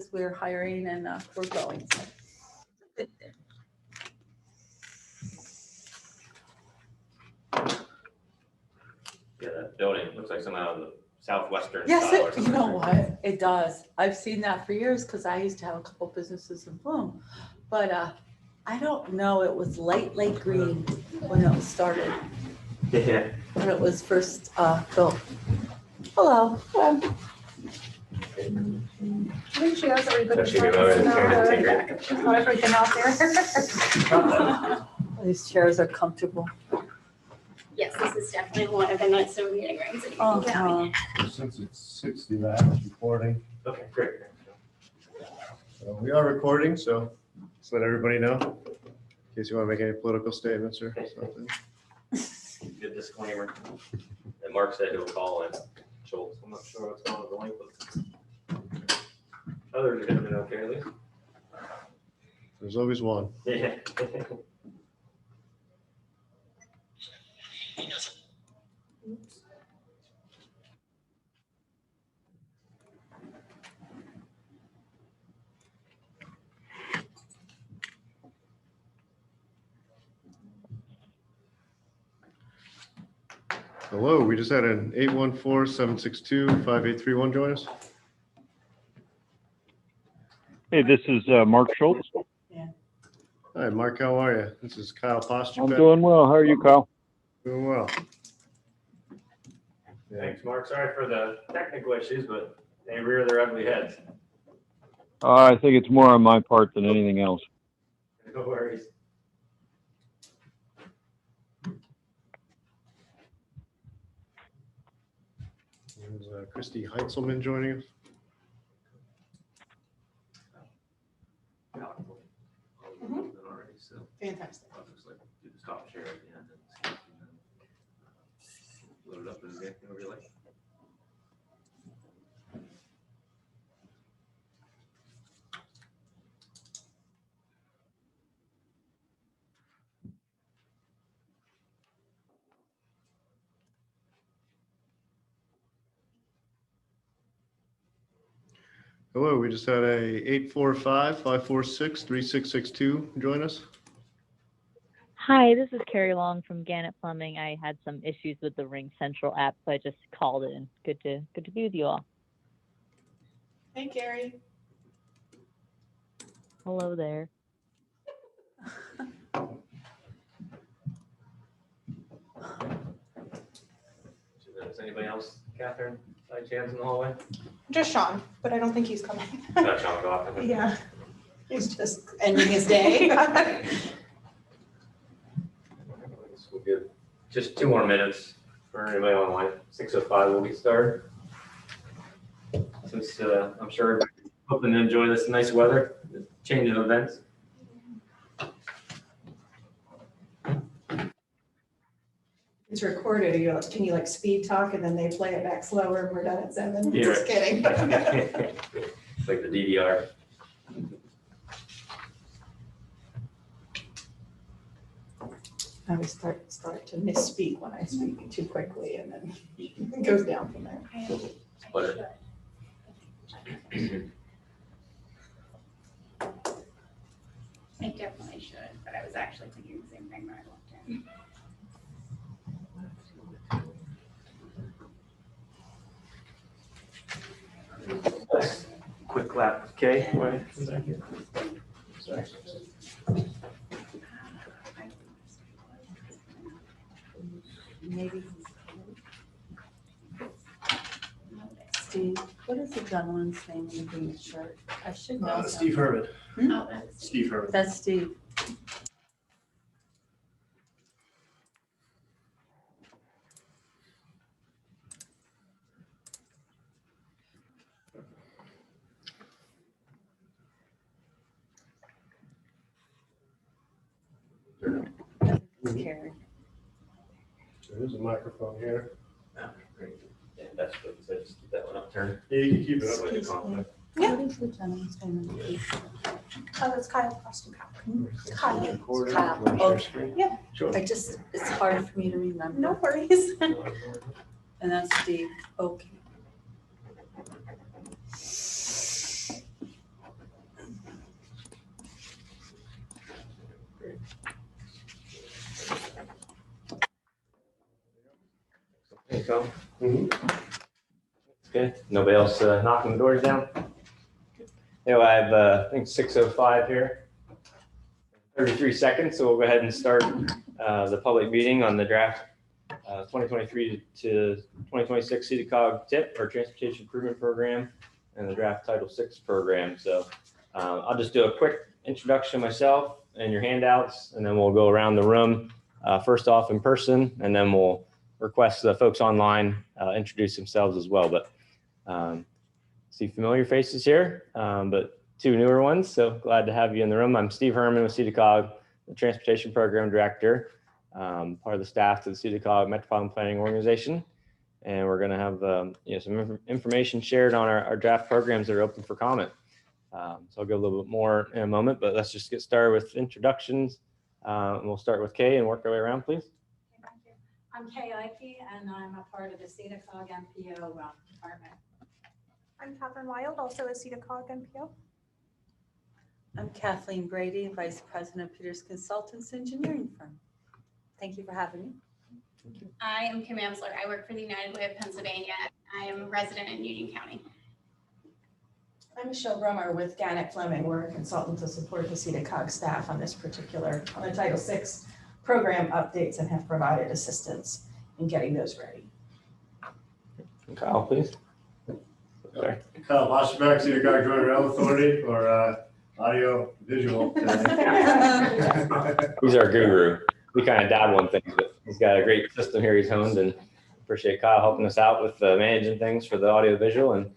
because we're hiring and we're growing. So. Yeah, that building looks like some out of the southwestern Yes, style or you something. know what? It does. I've seen that for years because I used to have a couple businesses in Bloom. But I don't know, it was light green when it was started, Yeah. when it was first built. Hello. I think she has everybody. So she remote and take her. She's got everything out there. These chairs are comfortable. Yes, this is definitely one of the nicer meeting rooms that you can get. Since it's 60, that was recording. Okay, great. So we are recording, so just let everybody know in case you want to make any political statements or something. Good disclaimer. And Mark said he'll call in Schultz. I'm not sure what's going on with the link, but others are doing it okay at least. There's always one. Yeah. Hello, we just had an 814-762-5831 join us. Hey, this is Mark Schultz. Hi, Mark, how are you? This is Kyle Posture. I'm doing well. How are you, Kyle? Doing well. Thanks, Mark. Sorry for the technical issues, but they rear their ugly heads. I think it's more on my part than anything else. No worries. There's Christy Heitzelman joining us. Already, so Fantastic. I'll just like do the stop share at the end and load it up as whenever you like. Hello, we just had a 845-546-3662 join us. Hi, this is Carrie Long from Gannett Plumbing. I had some issues with the Ring Central app, so I just called in. Good to be with you all. Hey, Carrie. Hello there. Is anybody else, Catherine, by chance in the hallway? Just Sean, but I don't think he's coming. Got Sean go off. Yeah. He's just ending his day. We'll give just 2 more minutes for anybody online. 6:05 we'll get started. Since I'm sure everybody's hoping to enjoy this nice weather, the change of events. It's recorded. Can you like speed talk and then they play it back slower and we're done at 7? Yeah. Just kidding. It's like the DVR. I always start to misspeak when I speak too quickly and then it goes down from there. Split it. I definitely should, but I was actually thinking the same thing when I walked in. Quick clap, okay? Right. Maybe. Steve, what is the gentleman's name in the green shirt? I should know. Steve Herman. Oh, that's Steve Herman. That's Steve. That's Karen. There's a microphone here. Oh, great. Yeah, that's what it says. Keep that one upturned. Yeah, you can keep it up. Avoid the conflict. Yeah. What is the gentleman's name in the green shirt? Oh, that's Kyle Austin. Kyle. Recording. Kyle. Want to share Okay. screen? Yeah. Sure. It's hard for me to remember. No worries. And that's Steve. Okay. going? Okay, nobody else knocking the doors down? I have, I think 6:05 here. 33 seconds, so we'll go ahead and start the public meeting on the draft 2023 to 2026 SEDA COG TIP, or Transportation Improvement Program, and the draft Title VI program. So I'll just do a quick introduction myself and your handouts, and then we'll go around the room, first off in person, and then we'll request the folks online introduce themselves as well. But see familiar faces here, but two newer ones. So glad to have you in the room. I'm Steve Herman with SEDA COG, the Transportation Program Director, part of the staff to the SEDA COG Metropolitan Planning Organization. And we're going to have some information shared on our draft programs that are open for comment. So I'll go a little bit more in a moment, but let's just get started with introductions. And we'll start with Kay and work our way around, please. Thank you. I'm Kay Ike, and I'm a part of the SEDA COG MPO department. I'm Catherine Wild, also a SEDA COG MPO. I'm Kathleen Brady, Vice President of Peters Consultants Engineering Firm. Thank you for having me. I am Kim Amsler. I work for the United Way of Pennsylvania. I am a resident in Union County. I'm Michelle Brummer with Gannett Fleming. We're a consultant to support the SEDA COG staff on this particular, on the Title VI program updates, and have provided assistance in getting those ready. Kyle, please. Sorry. Kyle Wasserbeck, SEDA COG Joint Rail Authority, or audio visual. He's our guru. We kind of dabble in things, but he's got a great system here he's honed, and appreciate Kyle helping us out with managing things for the audio visual and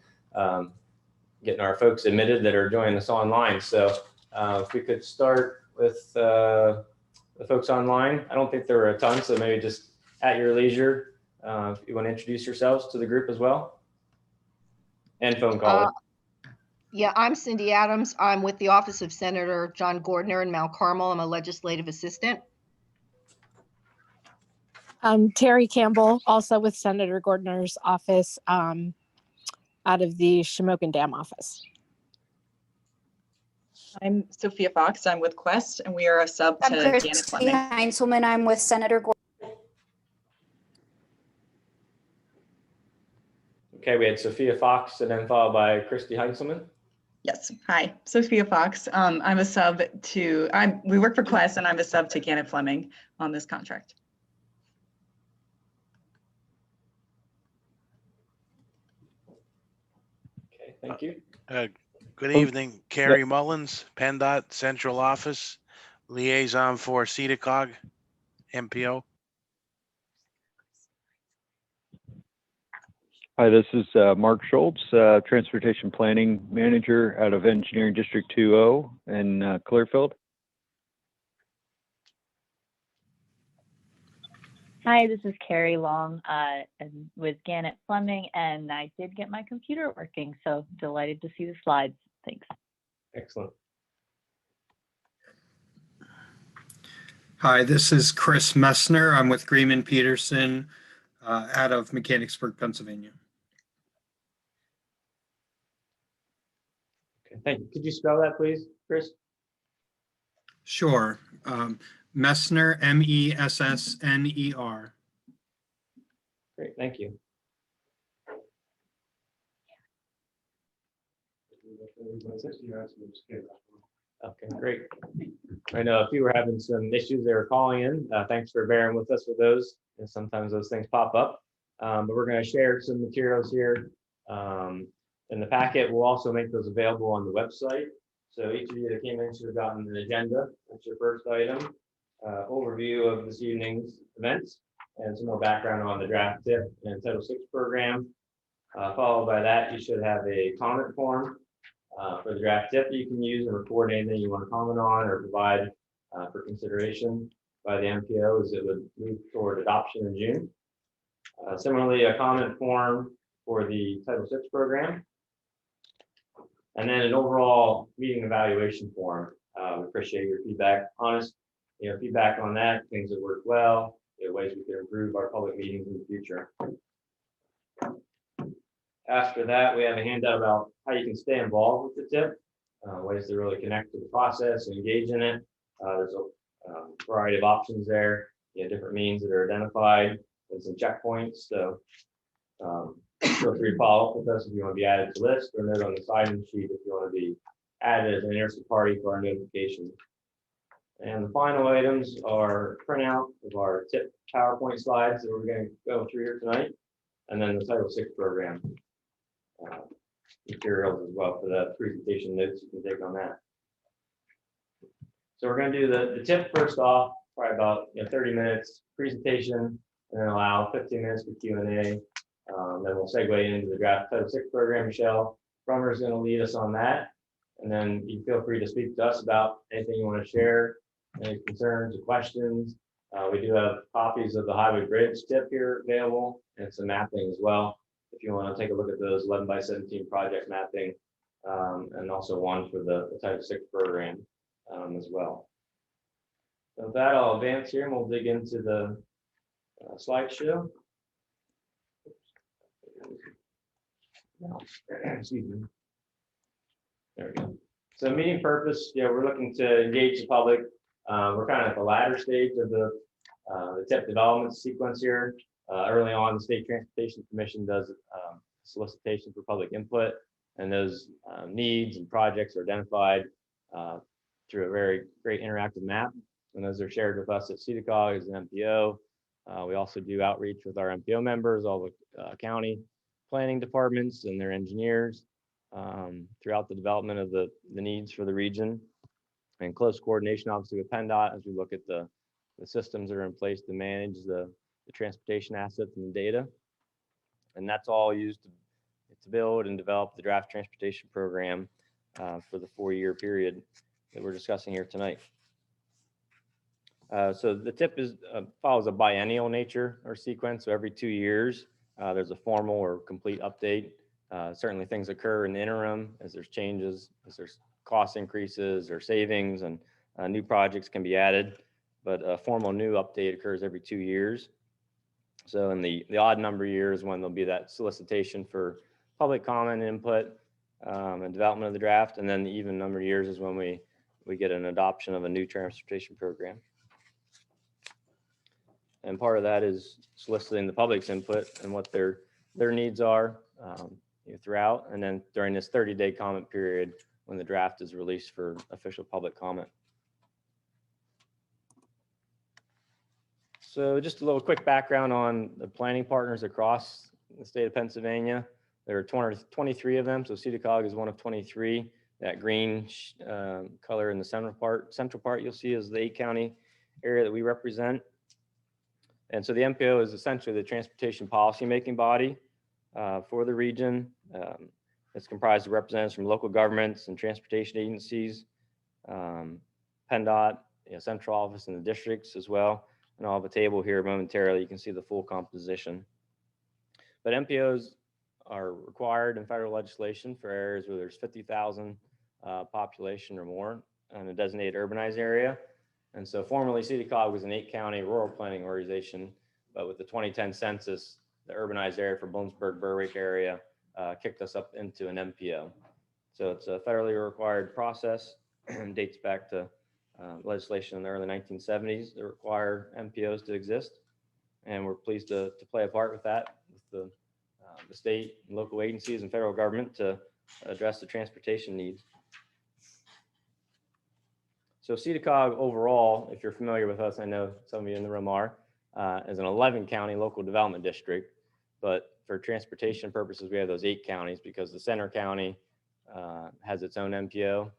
getting our folks admitted that are joining us online. So if we could start with the folks online. I don't think there were a ton, so maybe just at your leisure, if you want to introduce yourselves to the group as well. And phone call. Yeah, I'm Cindy Adams. I'm with the Office of Senator John Gordner in Mount Carmel. I'm a legislative assistant. Terry Campbell, also with Senator Gordner's office, out of the Shamokin Dam office. I'm Sophia Fox. I'm with Quest, and we are a sub to Gannett Fleming. Heinzelman. I'm with Senator Gordner. Okay, we had Sophia Fox and then followed by Christy Heinzelman. Yes. Hi, Sophia Fox. I'm a sub to, we work for Quest, and I'm a sub to Gannett Fleming on this contract. Okay, thank you. Good evening, Carrie Mullins, PennDOT Central Office, Liaison for SEDA COG MPO. Hi, this is Mark Schultz, Transportation Planning Manager out of Engineering District 2O in Clearfield. Hi, this is Carrie Long with Gannett Fleming, and I did get my computer working, so delighted to see the slides. Thanks. Excellent. Hi, this is Chris Messner. I'm with Greenman Peterson out of Mechanicsburg, Pennsylvania. Okay, thank you. Could you spell that, please, Chris? Sure. Messner, M-E-S-S-N-E-R. Great, thank you. Okay, great. I know if you were having some issues, they were calling in. Thanks for bearing with us with those. And sometimes those things pop up. But we're going to share some materials here in the packet. We'll also make those available on the website. So each of you that came in should have gotten an agenda. That's your first item. Overview of this evening's events and some more background on the draft TIP and Title VI program. Followed by that, you should have a comment form for the draft TIP that you can use and record anything you want to comment on or provide for consideration by the MPO as it would move toward adoption in June. Similarly, a comment form for the Title VI program. And then an overall meeting evaluation form. We appreciate your feedback, honest feedback on that, things that work well, ways we can improve our public meetings in the future. After that, we have a handout about how you can stay involved with the TIP, ways to really connect to the process and engage in it. There's a variety of options there, different means that are identified, and some checkpoints. So feel free to follow up with us if you want to be added to the list, or note on the sign-in sheet if you want to be added as an interested party for our notification. And the final items are printout of our tip PowerPoint slides that we're going to go through here tonight, and then the Title VI program materials as well for the presentation notes you can take on that. So we're going to do the tip first off, probably about 30 minutes presentation, and then allow 15 minutes for Q&A. Then we'll segue into the draft Title VI program. Michelle Brummer is going to lead us on that. And then you feel free to speak to us about anything you want to share, any concerns or questions. We do have copies of the Highway Bridge tip here available, and some mapping as well, if you want to take a look at those 11x17 project mapping, and also one for the Title VI program as well. So with that, I'll advance here and we'll dig into the slideshow. Excuse me. There we go. So meeting purpose, we're looking to engage the public. We're kind of at the latter stage of the TIP development sequence here. Early on, the State Transportation Commission does solicitation for public input, and those needs and projects are identified through a very great interactive map, and those are shared with us at SEDA COG as an MPO. We also do outreach with our MPO members, all the county planning departments and their engineers throughout the development of the needs for the region, and close coordination obviously with PennDOT as we look at the systems that are in place to manage the transportation assets and the data. And that's all used to build and develop the draft transportation program for the 4-year period that we're discussing here tonight. So the TIP follows a biennial nature or sequence. So every 2 years, there's a formal or complete update. Certainly things occur in the interim as there's changes, as there's cost increases or savings, and new projects can be added. But a formal new update occurs every 2 years. So in the odd number years when there'll be that solicitation for public comment and input and development of the draft, and then the even number of years is when we get an adoption of a new transportation program. And part of that is soliciting the public's input and what their needs are throughout, and then during this 30-day comment period when the draft is released for official public comment. So just a little quick background on the planning partners across the state of Pennsylvania. There are 23 of them, so SEDA COG is one of 23. That green color in the central part you'll see is the 8-county area that we represent. And so the MPO is essentially the transportation policymaking body for the region. It's comprised of representatives from local governments and transportation agencies, PennDOT, central office, and the districts as well. And I'll have a table here momentarily. You can see the full composition. But MPOs are required in federal legislation for areas where there's 50,000 population or more in a designated urbanized area. And so formerly SEDA COG was an 8-county rural planning organization, but with the 2010 census, the urbanized area for Bloomsburg-Berwick area kicked us up into an MPO. So it's a federally required process and dates back to legislation in the early 1970s that require MPOs to exist. And we're pleased to play a part with that, with the state and local agencies and federal government to address the transportation needs. So SEDA COG overall, if you're familiar with us, I know some of you in the room are, is an 11-county local development district. But for transportation purposes, we have those 8 counties because the center county has its own MPO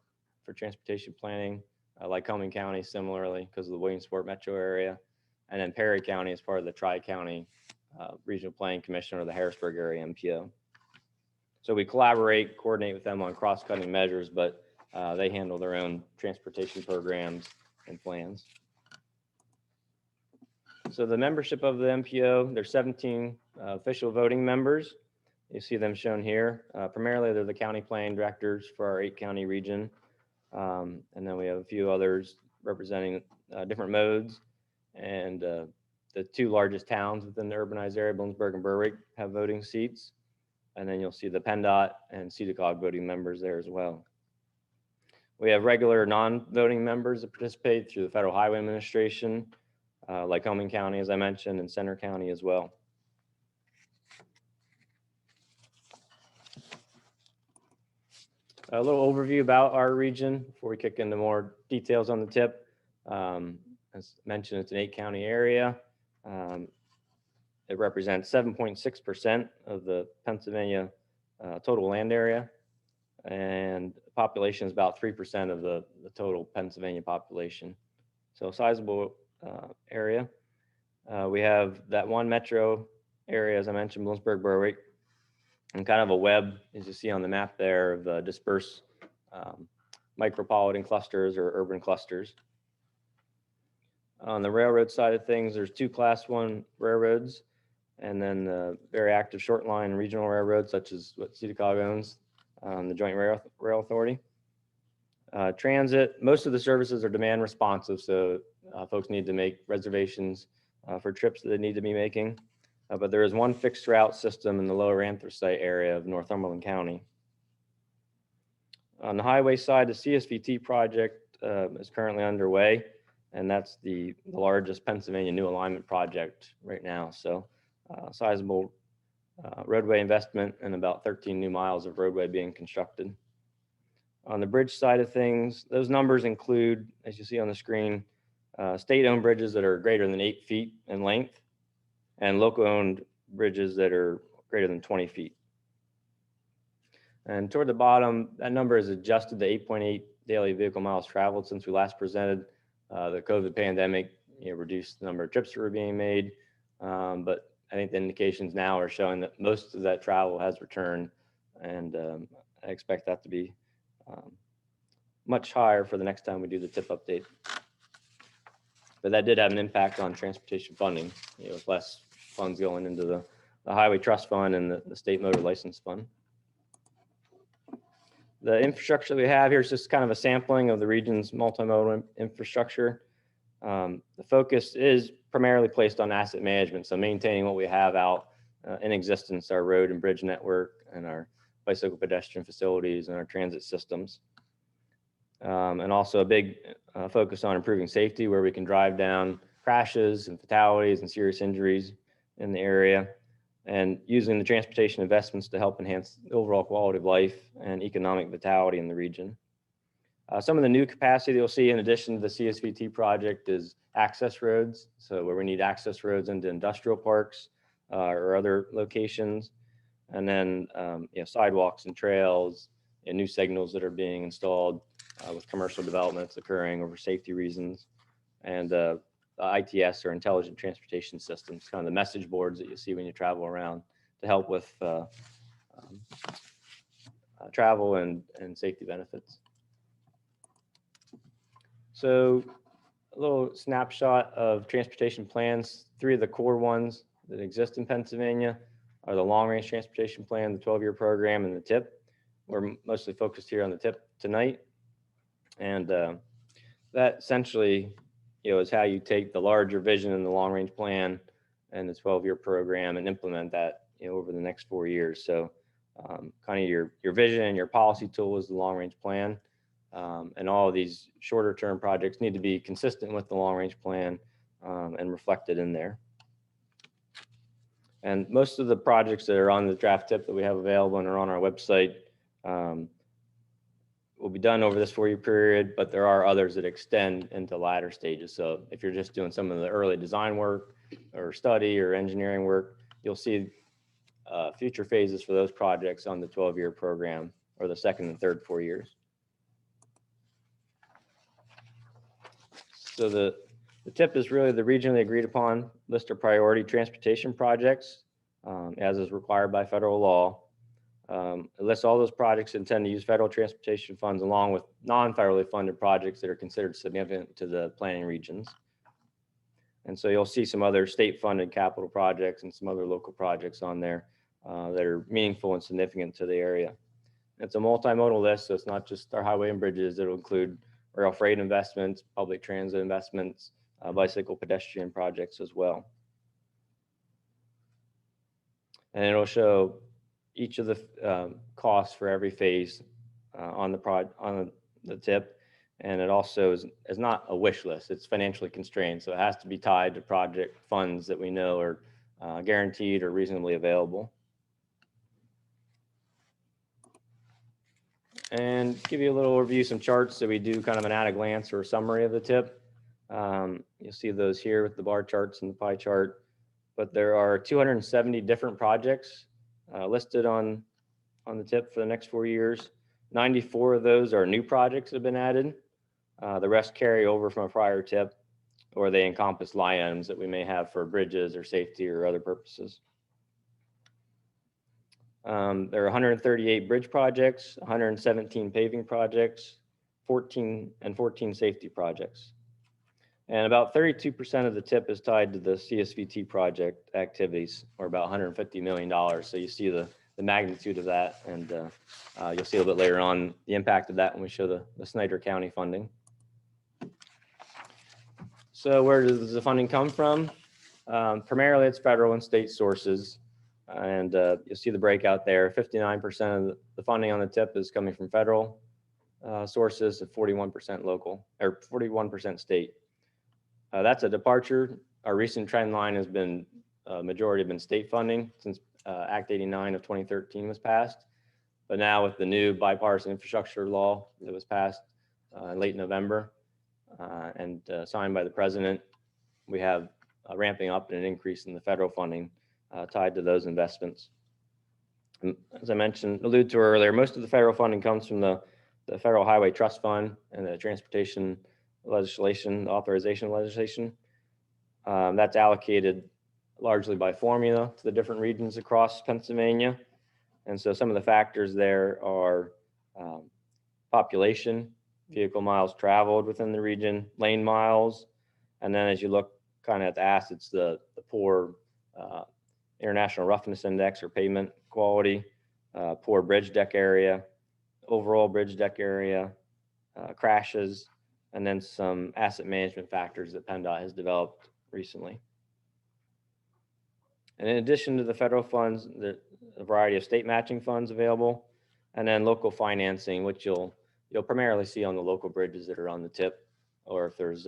for transportation planning, Lycoming County similarly because of the Williamsport metro area. And then Perry County is part of the Tri-County Regional Planning Commission or the Harrisburg area MPO. So we collaborate, coordinate with them on cross-cutting measures, but they handle their own transportation programs and plans. So the membership of the MPO, there's 17 official voting members. You see them shown here. Primarily, they're the county planning directors for our 8-county region. And then we have a few others representing different modes. And the 2 largest towns within the urbanized area, Bloomsburg and Berwick, have voting seats. And then you'll see the PennDOT and SEDA COG voting members there as well. We have regular non-voting members that participate through the Federal Highway Administration, Lycoming County, as I mentioned, and Center County as well. A little overview about our region before we kick into more details on the tip. As mentioned, it's an 8-county area. It represents 7.6% of the Pennsylvania total land area, and the population is about 3% of the total Pennsylvania population. So a sizable area. We have that one metro area, as I mentioned, Bloomsburg, Berwick, and kind of a web, as you see on the map there, of dispersed micropolitan clusters or urban clusters. On the railroad side of things, there's 2 Class 1 railroads, and then very active short line regional railroads, such as what SEDA COG owns, the Joint Rail Authority. Transit, most of the services are demand responsive, so folks need to make reservations for trips that they need to be making. But there is one fixed route system in the lower anthracite area of Northumberland County. On the highway side, the CSVT project is currently underway, and that's the largest Pennsylvania new alignment project right now. So sizable roadway investment and about 13 new miles of roadway being constructed. On the bridge side of things, those numbers include, as you see on the screen, state-owned bridges that are greater than 8 feet in length, and local-owned bridges that are greater than 20 feet. And toward the bottom, that number is adjusted to 8.8 daily vehicle miles traveled since we last presented. The COVID pandemic reduced the number of trips that were being made, but I think the indications now are showing that most of that travel has returned, and I expect that to be much higher for the next time we do the tip update. But that did have an impact on transportation funding, with less funds going into the Highway Trust Fund and the State Motor License Fund. The infrastructure we have here is just kind of a sampling of the region's multimodal infrastructure. The focus is primarily placed on asset management, so maintaining what we have out in existence, our road and bridge network, and our bicycle pedestrian facilities, and our transit systems. And also a big focus on improving safety, where we can drive down crashes and fatalities and serious injuries in the area, and using the transportation investments to help enhance the overall quality of life and economic vitality in the region. Some of the new capacity you'll see in addition to the CSVT project is access roads. So where we need access roads into industrial parks or other locations. And then sidewalks and trails and new signals that are being installed with commercial developments occurring over safety reasons. And the ITS, or Intelligent Transportation Systems, kind of the message boards that you see when you travel around to help with travel and safety benefits. So a little snapshot of transportation plans. 3 of the core ones that exist in Pennsylvania are the Long Range Transportation Plan, the 12-year program, and the TIP. We're mostly focused here on the TIP tonight. And that essentially is how you take the larger vision in the long range plan and the 12-year program and implement that over the next 4 years. So kind of your vision and your policy tool is the long range plan. And all of these shorter term projects need to be consistent with the long range plan and reflected in there. And most of the projects that are on the draft tip that we have available and are on our website will be done over this 4-year period, but there are others that extend into latter stages. So if you're just doing some of the early design work or study or engineering work, you'll see future phases for those projects on the 12-year program or the second and third 4 years. So the TIP is really the regionally agreed upon list of priority transportation projects as is required by federal law. It lists all those projects that intend to use federal transportation funds along with non-federally funded projects that are considered significant to the planning regions. And so you'll see some other state funded capital projects and some other local projects on there that are meaningful and significant to the area. It's a multimodal list, so it's not just our highway and bridges. It'll include rail freight investments, public transit investments, bicycle pedestrian projects as well. And it'll show each of the costs for every phase on the TIP, And it also is not a wish list. It's financially constrained. So it has to be tied to project funds that we know are guaranteed or reasonably available. And give you a little overview, some charts that we do kind of an at a glance or a summary of the tip. You'll see those here with the bar charts and the pie chart. But there are 270 different projects listed on the tip for the next 4 years. 94 of those are new projects that have been added. The rest carry over from a prior tip, or they encompass line items that we may have for bridges or safety or other purposes. There are 138 bridge projects, 117 paving projects, 14 safety projects. And about 32% of the tip is tied to the CSVT project activities, or about $150 million. So you see the magnitude of that, and you'll see a little bit later on the impact of that when we show the Snyder County funding. So where does the funding come from? Primarily it's federal and state sources, and you'll see the breakout there. 59% of the funding on the tip is coming from federal sources, and 41% local, or 41% state. That's a departure. Our recent trend line has been majority have been state funding since Act 89 of 2013 was passed. But now with the new bipartisan infrastructure law that was passed in late November and signed by the president, we have a ramping up and an increase in the federal funding tied to those investments. And as I alluded to earlier, most of the federal funding comes from the Federal Highway Trust Fund and the transportation legislation, authorization legislation. That's allocated largely by formula to the different regions across Pennsylvania. And so some of the factors there are population, vehicle miles traveled within the region, lane miles, and then as you look kind of at the assets, the poor International Roughness Index or pavement quality, poor bridge deck area, overall bridge deck area, crashes, and then some asset management factors that PennDOT has developed recently. And in addition to the federal funds, there's a variety of state matching funds available, and then local financing, which you'll primarily see on the local bridges that are on the tip, or if there's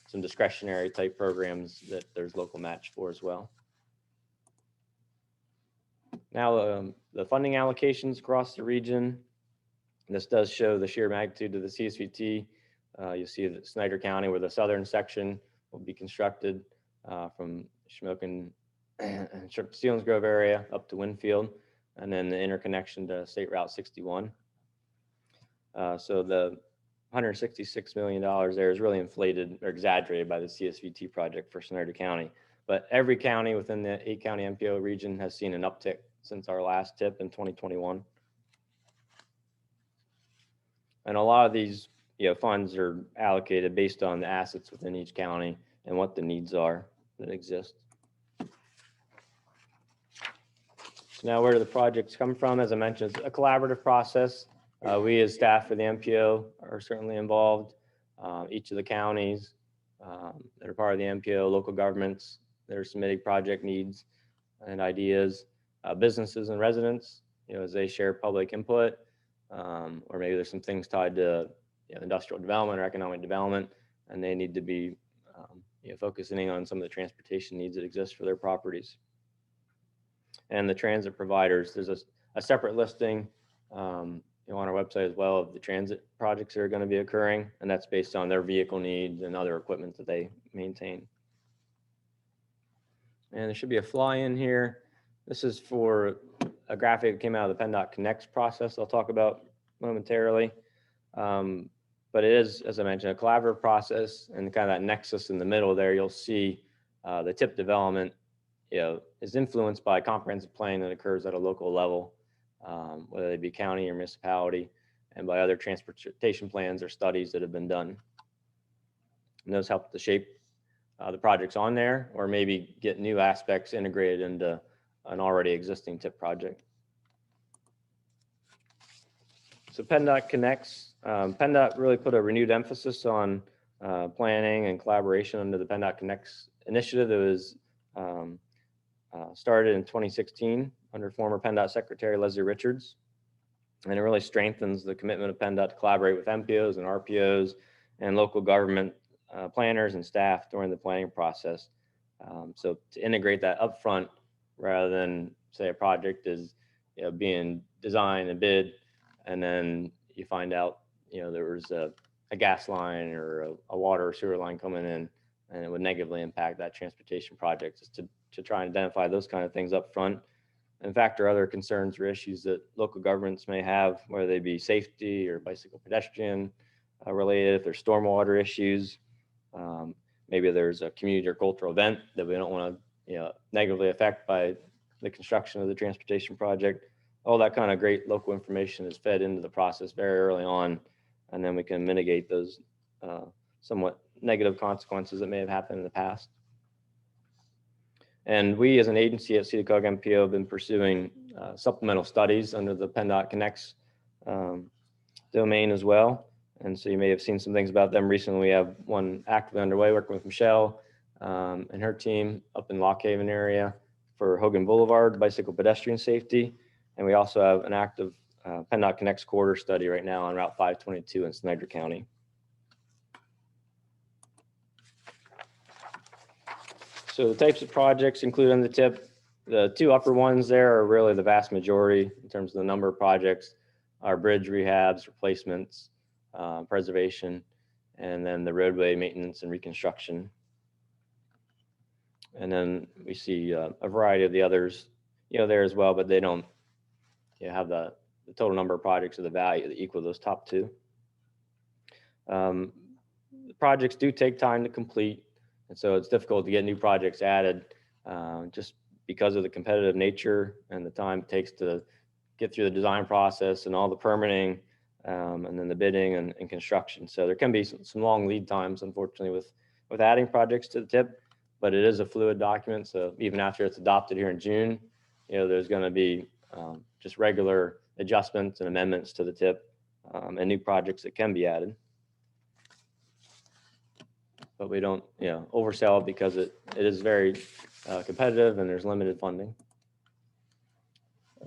some discretionary type programs that there's local match for as well. Now, the funding allocations across the region, this does show the sheer magnitude of the CSVT. You'll see that Snyder County, where the southern section will be constructed from Shamokin and Selinsgrove area up to Winfield, and then the interconnection to State Route 61. So the $166 million there is really inflated or exaggerated by the CSVT project for Snyder County. But every county within the 8-county MPO region has seen an uptick since our last tip in 2021. And a lot of these funds are allocated based on the assets within each county and what the needs are that exist. So now where do the projects come from? As I mentioned, it's a collaborative process. We as staff for the MPO are certainly involved. Each of the counties that are part of the MPO, local governments that are submitting project needs and ideas, businesses and residents, as they share public input, or maybe there's some things tied to industrial development or economic development, and they need to be focusing on some of the transportation needs that exist for their properties. And the transit providers, there's a separate listing on our website as well of the transit projects that are going to be occurring, and that's based on their vehicle needs and other equipment that they maintain. And there should be a fly-in here. This is for a graphic that came out of the PennDOT Connects process I'll talk about momentarily. But it is, as I mentioned, a collaborative process, and kind of that nexus in the middle there, you'll see the tip development is influenced by comprehensive planning that occurs at a local level, whether they be county or municipality, and by other transportation plans or studies that have been done. And those help to shape the projects on there, or maybe get new aspects integrated into an already existing tip project. So PennDOT Connects, PennDOT really put a renewed emphasis on planning and collaboration under the PennDOT Connects initiative that was started in 2016 under former PennDOT Secretary Leslie Richards. And it really strengthens the commitment of PennDOT to collaborate with MPOs and RPOs and local government planners and staff during the planning process. So to integrate that upfront rather than say a project is being designed and bid, and then you find out there was a gas line or a water or sewer line coming in, and it would negatively impact that transportation project. Just to try and identify those kind of things up front and factor other concerns or issues that local governments may have, whether they be safety or bicycle pedestrian related, if there's stormwater issues. Maybe there's a community or cultural event that we don't want to negatively affect by the construction of the transportation project. All that kind of great local information is fed into the process very early on, and then we can mitigate those somewhat negative consequences that may have happened in the past. And we as an agency at SEDA COG MPO have been pursuing supplemental studies under the PennDOT Connects domain as well. And so you may have seen some things about them recently. We have one actively underway working with Michelle and her team up in Lock Haven area for Hogan Boulevard bicycle pedestrian safety. And we also have an active PennDOT Connects corridor study right now on Route 522 in Snyder County. So the types of projects included on the tip, the two upper ones there are really the vast majority in terms of the number of projects, our bridge rehabs, replacements, preservation, and then the roadway maintenance and reconstruction. And then we see a variety of the others, there as well, but they don't have the total number of projects or the value that equal those top two. The projects do take time to complete, and so it's difficult to get new projects added just because of the competitive nature and the time it takes to get through the design process and all the permitting and then the bidding and construction. So there can be some long lead times, unfortunately, with adding projects to the tip, but it is a fluid document. So even after it's adopted here in June, there's going to be just regular adjustments and amendments to the tip and new projects that can be added. But we don't oversell it because it is very competitive and there's limited funding.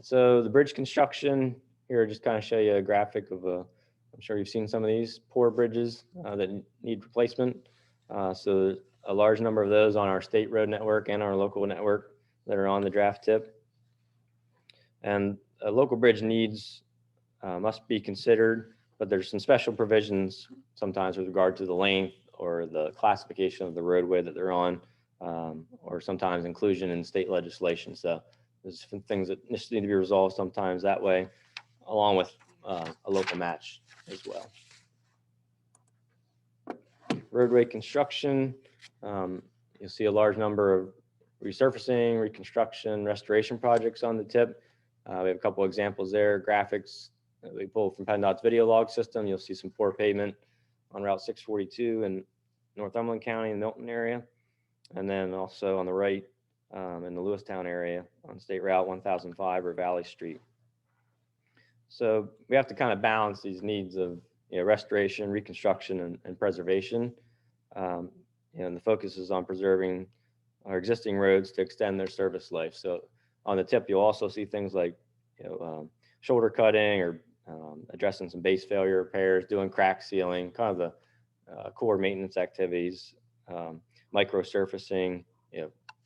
So the bridge construction here, just kind of show you a graphic of I'm sure you've seen some of these poor bridges that need replacement. So a large number of those on our state road network and our local network that are on the draft tip. And local bridge needs must be considered, but there's some special provisions sometimes with regard to the length or the classification of the roadway that they're on, or sometimes inclusion in state legislation. So there's some things that need to be resolved sometimes that way, along with a local match as well. Roadway construction, you'll see a large number of resurfacing, reconstruction, restoration projects on the tip. We have a couple examples there, graphics that we pulled from PennDOT's video log system. You'll see some poor pavement on Route 642 in Northumberland County and Milton area. And then also on the right in the Lewistown area on State Route 1005 or Valley Street. So we have to kind of balance these needs of restoration, reconstruction, and preservation. And the focus is on preserving our existing roads to extend their service life. So on the tip, you'll also see things like shoulder cutting or addressing some base failure repairs, doing crack sealing, kind of the core maintenance activities, micro surfacing,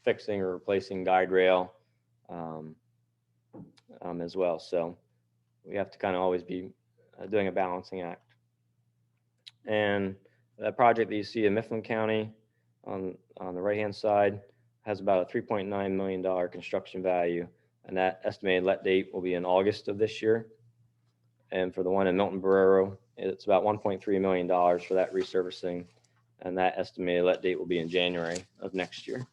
fixing or replacing guide rail as well. So we have to kind of always be doing a balancing act. And that project that you see in Mifflin County on the right-hand side has about a $3.9 million construction value, and that estimated let date will be in August of this year. And for the one in Milton Barrero, it's about $1.3 million for that resurfacing, and that estimated let date will be in January of next year.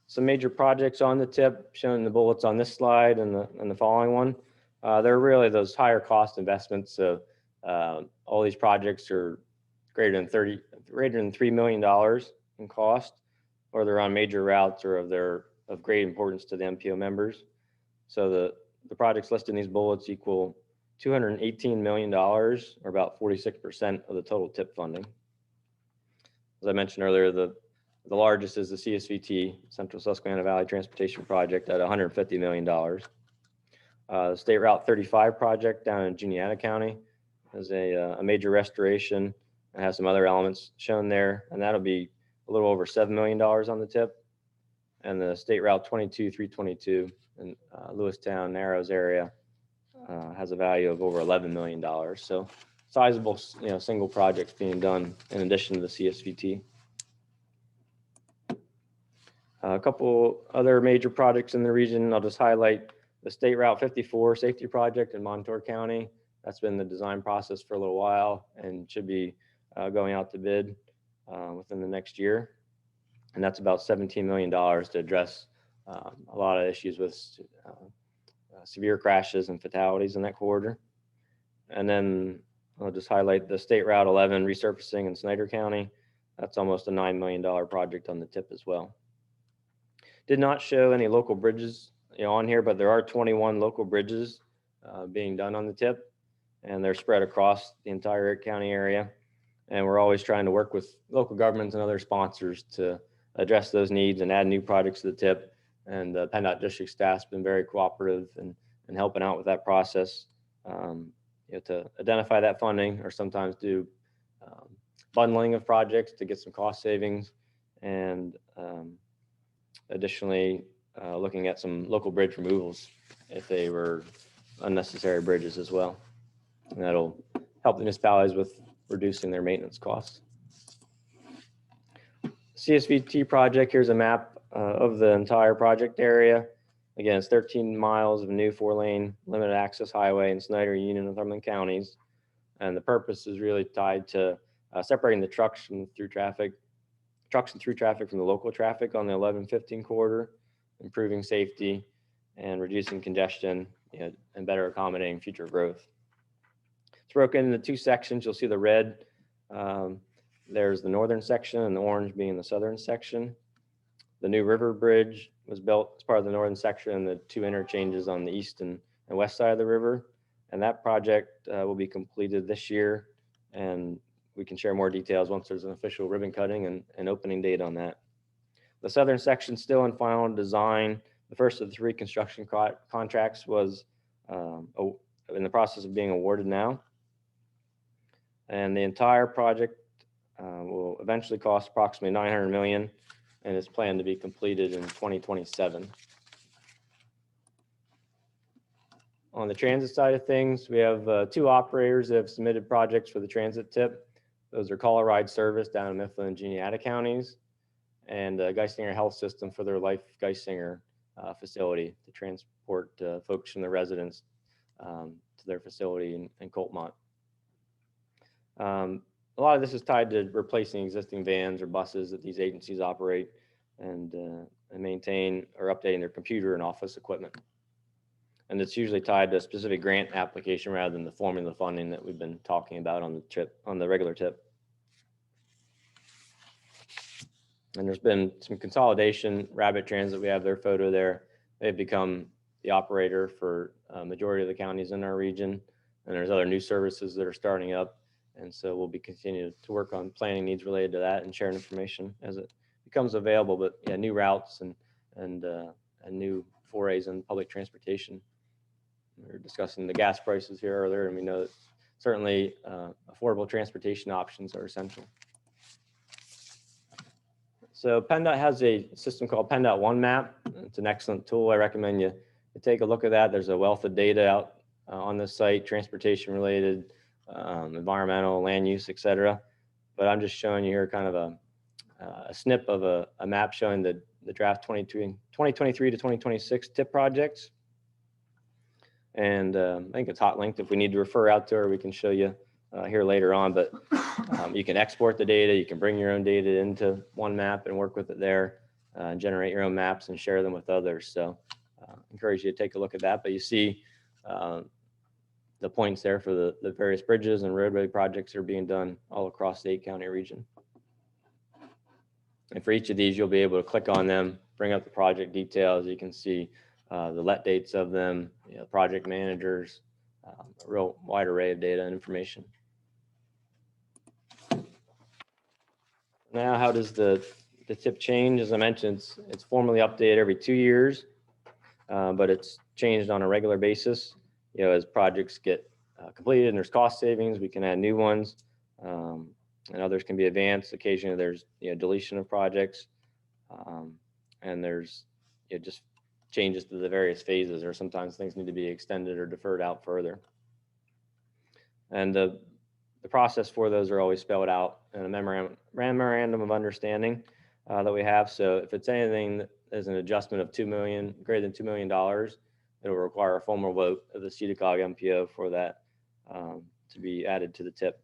Some major projects on the tip shown in the bullets on this slide and the following one. They're really those higher cost investments. So all these projects are greater than $3 million in cost, or they're on major routes or of great importance to the MPO members. So the projects listed in these bullets equal $218 million, or about 46% of the total tip funding. As I mentioned earlier, the largest is the CSVT, Central Susquehanna Valley Transportation Project, at $150 million. The State Route 35 project down in Juniata County as a major restoration. It has some other elements shown there, and that'll be a little over $7 million on the tip. And the State Route 22-322 in Lewistown, Narrows area has a value of over $11 million. So sizable, single projects being done in addition to the CSVT. A couple other major projects in the region. I'll just highlight the State Route 54 safety project in Montour County. That's been the design process for a little while and should be going out to bid within the next year. And that's about $17 million to address a lot of issues with severe crashes and fatalities in that corridor. And then I'll just highlight the State Route 11 resurfacing in Snyder County. That's almost a $9 million project on the tip as well. Did not show any local bridges on here, but there are 21 local bridges being done on the tip, and they're spread across the entire county area. And we're always trying to work with local governments and other sponsors to address those needs and add new projects to the tip. And the PennDOT district staff's been very cooperative and helping out with that process to identify that funding, or sometimes do bundling of projects to get some cost savings, and additionally looking at some local bridge removals if they were unnecessary bridges as well. And that'll help the municipalities with reducing their maintenance costs. CSVT project, here's a map of the entire project area. Again, it's 13 miles of new 4-lane limited access highway in Snyder, Union, and Northumberland counties. And the purpose is really tied to separating the trucks and through traffic from the local traffic on the 11-15 corridor, improving safety and reducing congestion, and better accommodating future growth. It's broken into 2 sections. You'll see the red. There's the northern section, and the orange being the southern section. The new river bridge was built as part of the northern section, and the 2 interchanges on the east and west side of the river. And that project will be completed this year, and we can share more details once there's an official ribbon cutting and opening date on that. The southern section still in final design. The first of the 3 construction contracts was in the process of being awarded now. And the entire project will eventually cost approximately $900 million, and is planned to be completed in 2027. On the transit side of things, we have 2 operators that have submitted projects for the transit tip. Those are Call a Ride Service down in Mifflin and Juniata counties, and Geisinger Health System for their Life Geisinger facility to transport folks from the residents to their facility in Coltmont. A lot of this is tied to replacing existing vans or buses that these agencies operate and maintain, or updating their computer and office equipment. And it's usually tied to a specific grant application rather than the formula funding that we've been talking about on the regular tip. And there's been some consolidation. Rabbit Transit, we have their photo there. They've become the operator for a majority of the counties in our region. And there's other new services that are starting up. And so we'll be continuing to work on planning needs related to that and sharing information as it becomes available. But yeah, new routes and new forays in public transportation. We were discussing the gas prices here earlier, and we know that certainly affordable transportation options are essential. So PennDOT has a system called PennDOT One Map. It's an excellent tool. I recommend you take a look at that. There's a wealth of data out on the site, transportation related, environmental, land use, etc. But I'm just showing you here kind of a snip of a map showing the draft 2023 to 2026 TIP projects. And I think it's hot linked. If we need to refer out to her, we can show you here later on. But you can export the data. You can bring your own data into One Map and work with it there, generate your own maps and share them with others. So encourage you to take a look at that. But you see the points there for the various bridges and roadway projects that are being done all across the 8-county region. And for each of these, you'll be able to click on them, bring up the project details. You can see the let dates of them, project managers, a real wide array of data and information. Now, how does the tip change? As I mentioned, it's formally updated every 2 years, but it's changed on a regular basis, as projects get completed and there's cost savings, we can add new ones. And others can be advanced. Occasionally there's deletion of projects, and there's just changes to the various phases, or sometimes things need to be extended or deferred out further. And the process for those are always spelled out in a memorandum of understanding that we have. So if it's anything that is an adjustment of greater than $2 million, it will require a formal vote of the SEDA COG MPO for that to be added to the TIP.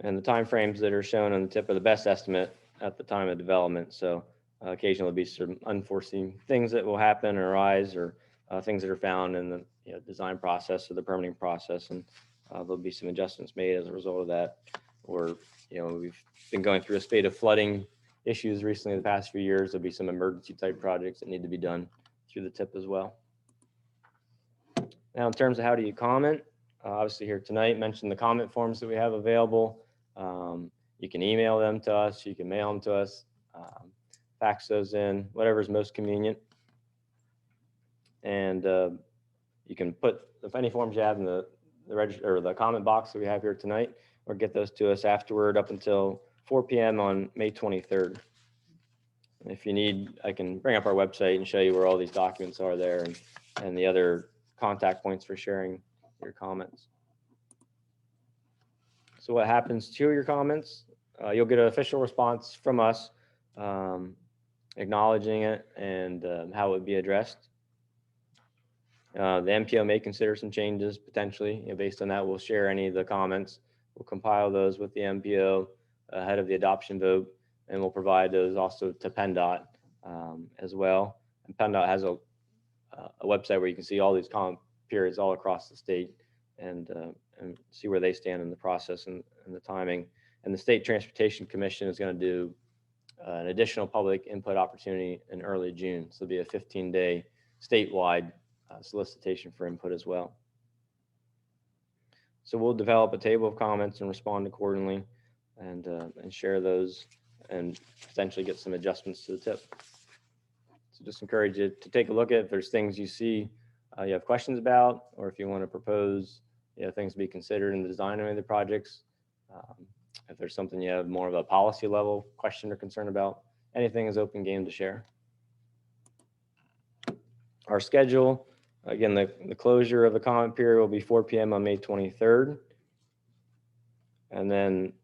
And the timeframes that are shown on the TIP are the best estimate at the time of development. So occasionally there'll be some unforeseen things that will happen or arise, or things that are found in the design process or the permitting process, and there'll be some adjustments made as a result of that. Or we've been going through a spate of flooding issues recently the past few years. There'll be some emergency type projects that need to be done through the TIP as well. Now, in terms of how do you comment, obviously here tonight mentioned the comment forms that we have available. You can email them to us, you can mail them to us, fax those in, whatever's most convenient. And you can put any forms you have in the register or the comment box that we have here tonight, or get those to us afterward up until 4 p.m. on May 23rd. And if you need, I can bring up our website and show you where all these documents are there, and the other contact points for sharing your comments. So what happens to your comments? You'll get an official response from us acknowledging it and how it would be addressed. The MPO may consider some changes potentially. Based on that, we'll share any of the comments. We'll compile those with the MPO ahead of the adoption vote, and we'll provide those also to PennDOT as well. And PennDOT has a website where you can see all these comment periods all across the state, and see where they stand in the process and the timing. And the State Transportation Commission is going to do an additional public input opportunity in early June. So it'll be a 15-day statewide solicitation for input as well. So we'll develop a table of comments and respond accordingly, and share those, and potentially get some adjustments to the TIP. So just encourage you to take a look at if there's things you see you have questions about, or if you want to propose things to be considered in the design of any of the projects. If there's something you have more of a policy level question or concern about, anything is open game to share. Our schedule, again, the closure of the comment period will be 4 p.m. on May 23rd. And then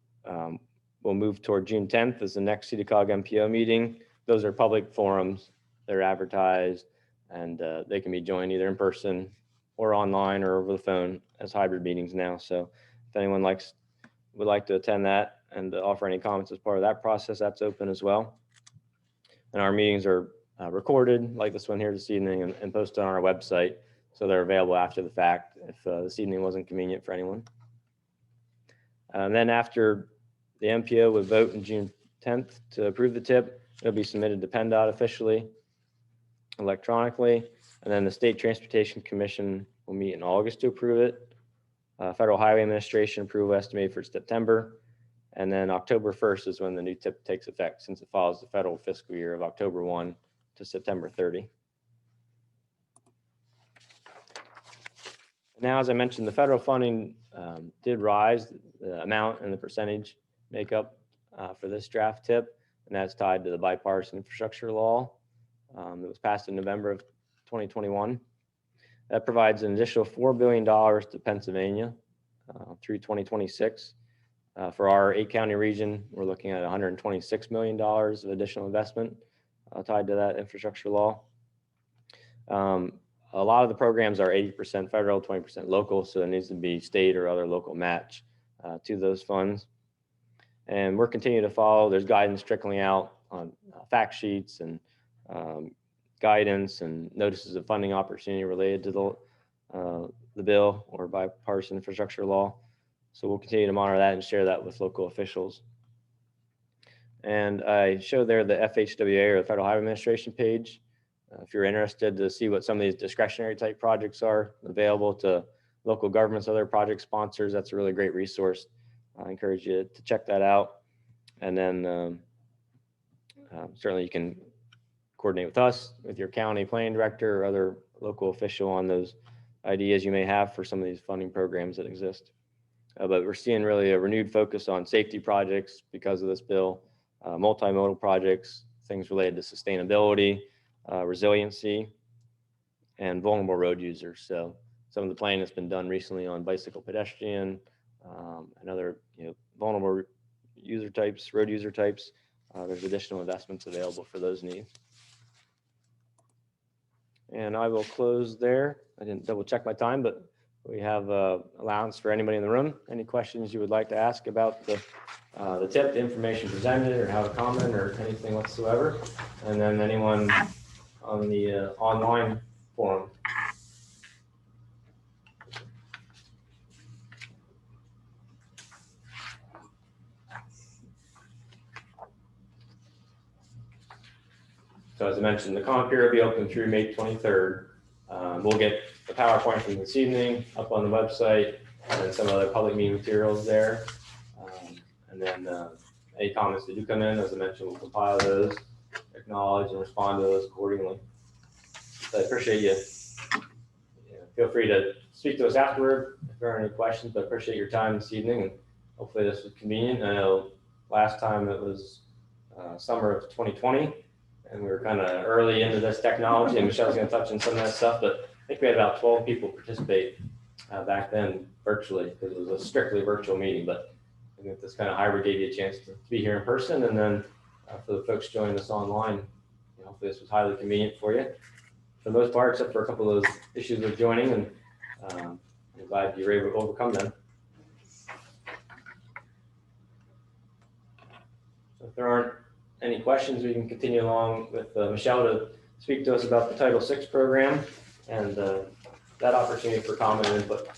we'll move toward June 10th as the next SEDA COG MPO meeting. Those are public forums. They're advertised, and they can be joined either in person or online or over the phone as hybrid meetings now. So if anyone would like to attend that and offer any comments as part of that process, that's open as well. And our meetings are recorded like this one here this evening, and posted on our website, so they're available after the fact if this evening wasn't convenient for anyone. And then after the MPO would vote on June 10th to approve the TIP, it'll be submitted to PennDOT officially electronically, and then the State Transportation Commission will meet in August to approve it. Federal Highway Administration approval estimated for September, and then October 1st is when the new TIP takes effect, since it follows the federal fiscal year of October 1 to September 30. Now, as I mentioned, the federal funding did rise, the amount and the percentage makeup for this draft TIP, and that's tied to the bipartisan infrastructure law that was passed in November of 2021. That provides an additional $4 billion to Pennsylvania through 2026. For our 8-county region, we're looking at $126 million of additional investment tied to that infrastructure law. A lot of the programs are 80% federal, 20% local, so there needs to be state or other local match to those funds. And we're continuing to follow. There's guidance trickling out on fact sheets and guidance and notices of funding opportunity related to the bill or bipartisan infrastructure law. So we'll continue to monitor that and share that with local officials. And I show there the FHWA, or the Federal Highway Administration page. If you're interested to see what some of these discretionary type projects are available to local governments, other project sponsors, that's a really great resource. I encourage you to check that out. And then certainly you can coordinate with us, with your county planning director or other local official on those ideas you may have for some of these funding programs that exist. But we're seeing really a renewed focus on safety projects because of this bill, multimodal projects, things related to sustainability, resiliency, and vulnerable road users. So some of the planning that's been done recently on bicycle pedestrian and other vulnerable user types, road user types, there's additional investments available for those needs. And I will close there. I didn't double check my time, but we have allowance for anybody in the room. Any questions you would like to ask about the tip, the information presented, or how to comment, or anything whatsoever? And then anyone on the online forum. So as I mentioned, the comment period will be open through May 23rd. We'll get the PowerPoint from this evening up on the website and some other public meeting materials there. And then any comments that do come in, as I mentioned, we'll compile those, acknowledge and respond to those accordingly. So I appreciate you. Feel free to speak to us afterward if there are any questions, but I appreciate your time this evening, and hopefully this was convenient. I know last time it was summer of 2020. And we were kind of early into this technology, and Michelle's going to touch on some of that stuff, but I think we had about 12 people participate back then virtually, because it was a strictly virtual meeting. But I think this kind of hybrid gave you a chance to be here in person, and then for the folks joining us online, hopefully this was highly convenient for you. For the most part, except for a couple of those issues with joining, and I'm glad you were able to overcome them. So if there aren't any questions, we can continue along with Michelle to speak to us about the Title VI program and that opportunity for comment and input.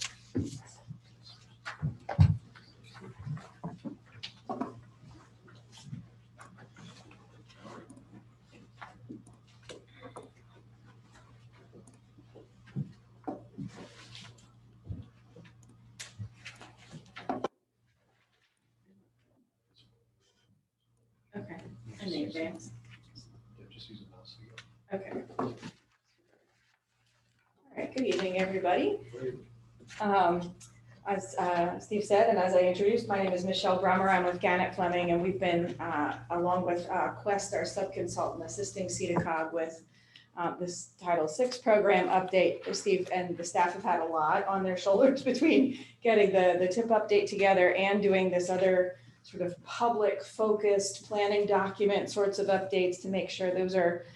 Okay, in the advance. Okay. All right, good evening, everybody. As Steve said, and as I introduced, my name is Michelle Brummer. I'm with Gannett Fleming, and we've been, along with Quest, our subconsultant, assisting SEDA COG with this Title VI program update. Steve and the staff have had a lot on their shoulders between getting the tip update together and doing this other sort of public focused planning document sorts of updates to make sure those are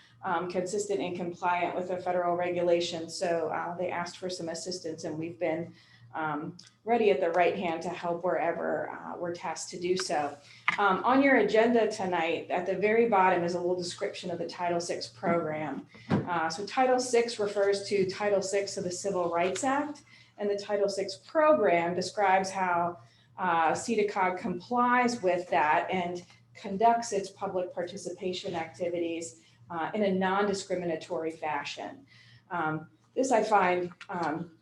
consistent and compliant with the federal regulations. So they asked for some assistance, and we've been ready at the right hand to help wherever we're tasked to do so. On your agenda tonight, at the very bottom is a little description of the Title VI program. So Title VI refers to Title VI of the Civil Rights Act, and the Title VI program describes how SEDA COG complies with that and conducts its public participation activities in a non-discriminatory fashion. This I find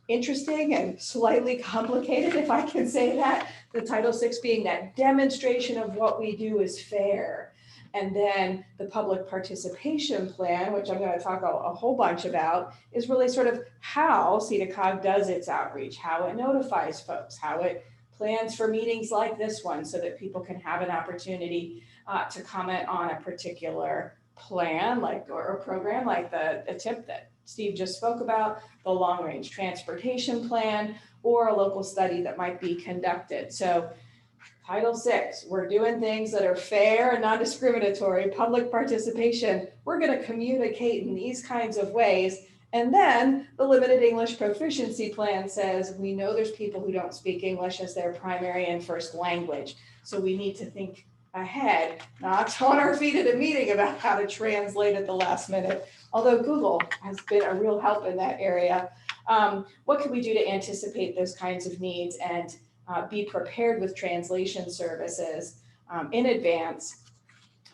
interesting and slightly complicated, if I can say that. The Title VI being that demonstration of what we do is fair. And then the public participation plan, which I'm going to talk a whole bunch about, is really sort of how SEDA COG does its outreach, how it notifies folks, how it plans for meetings like this one so that people can have an opportunity to comment on a particular plan or a program like the tip that Steve just spoke about, the long-range transportation plan, or a local study that might be conducted. So Title VI, we're doing things that are fair and non-discriminatory, public participation. We're going to communicate in these kinds of ways. And then the limited English proficiency plan says, we know there's people who don't speak English as their primary and first language. So we need to think ahead, not on our feet at a meeting about how to translate at the last minute. Although Google has been a real help in that area. What can we do to anticipate those kinds of needs and be prepared with translation services in advance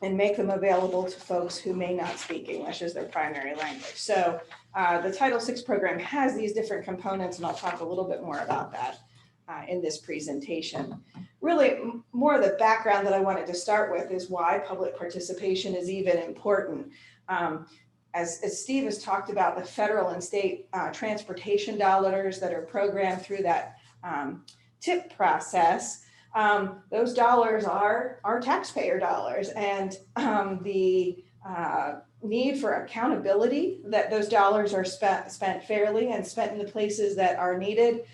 and make them available to folks who may not speak English as their primary language. So the Title VI program has these different components, and I'll talk a little bit more about that in this presentation. Really, more of the background that I wanted to start with is why public participation is even important. as Steve has talked about, the federal and state transportation dollars that are programmed through that TIP process, those dollars are taxpayer dollars, and the need for accountability that those dollars are spent fairly and spent in the places that are needed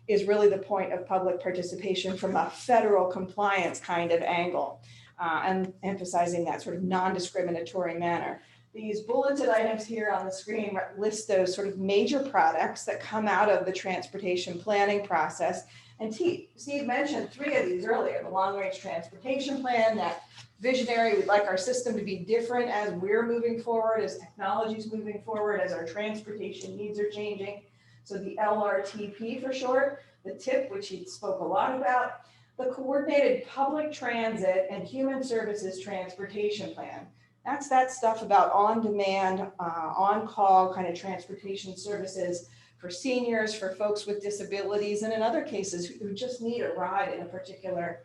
is really the point of public participation from a federal compliance kind of angle, and emphasizing that sort of non-discriminatory manner. These bulleted items here on the screen list those sort of major products that come out of the transportation planning process. And Steve mentioned 3 of these earlier: the long-range transportation plan, that visionary, we'd like our system to be different as we're moving forward, as technology's moving forward, as our transportation needs are changing. So the LRTP for short, the TIP, which he spoke a lot about, the Coordinated Public Transit and Human Services Transportation Plan. That's that stuff about on-demand, on-call kind of transportation services for seniors, for folks with disabilities, and in other cases who just need a ride in a particular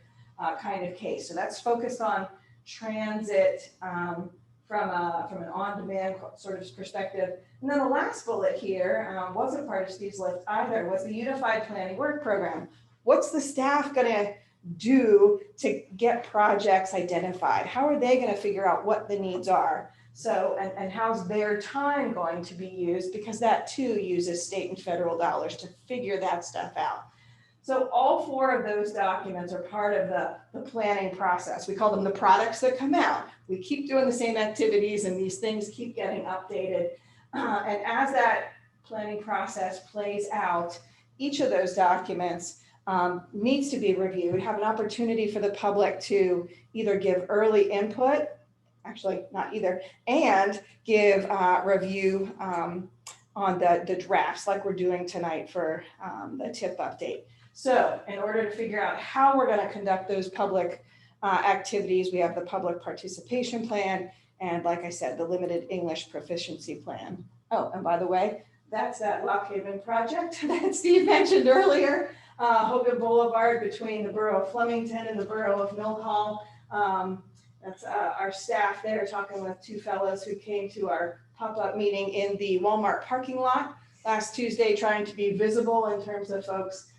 kind of case. So that's focused on transit from an on-demand sort of perspective. And then the last bullet here wasn't part of Steve's list either, was the Unified Planning Work Program. What's the staff gonna do to get projects identified? How are they gonna figure out what the needs are? So, and how's their time going to be used? Because that too uses state and federal dollars to figure that stuff out. So all 4 of those documents are part of the planning process. We call them the products that come out. We keep doing the same activities and these things keep getting updated. And as that planning process plays out, each of those documents needs to be reviewed, have an opportunity for the public to either give early input, actually not either, and give review on the drafts like we're doing tonight for the TIP update. So in order to figure out how we're going to conduct those public activities, we have the public participation plan, and like I said, the limited English proficiency plan. Oh, and by the way, that's that Lock Haven project that Steve mentioned earlier, Hogan Boulevard between the borough of Flemington and the borough of Mill Hall. That's our staff there talking with 2 fellows who came to our pop-up meeting in the Walmart parking lot last Tuesday, trying to be visible in terms of folks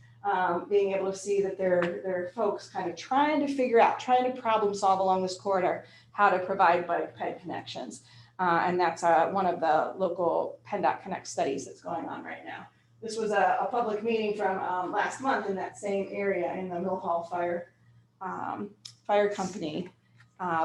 being able to see that there are folks kind of trying to figure out, trying to problem solve along this corridor, how to provide bike ped connections. And that's one of the local PennDOT Connect studies that's going on right now. This was a public meeting from last month in that same area in the Mill Hall Fire Company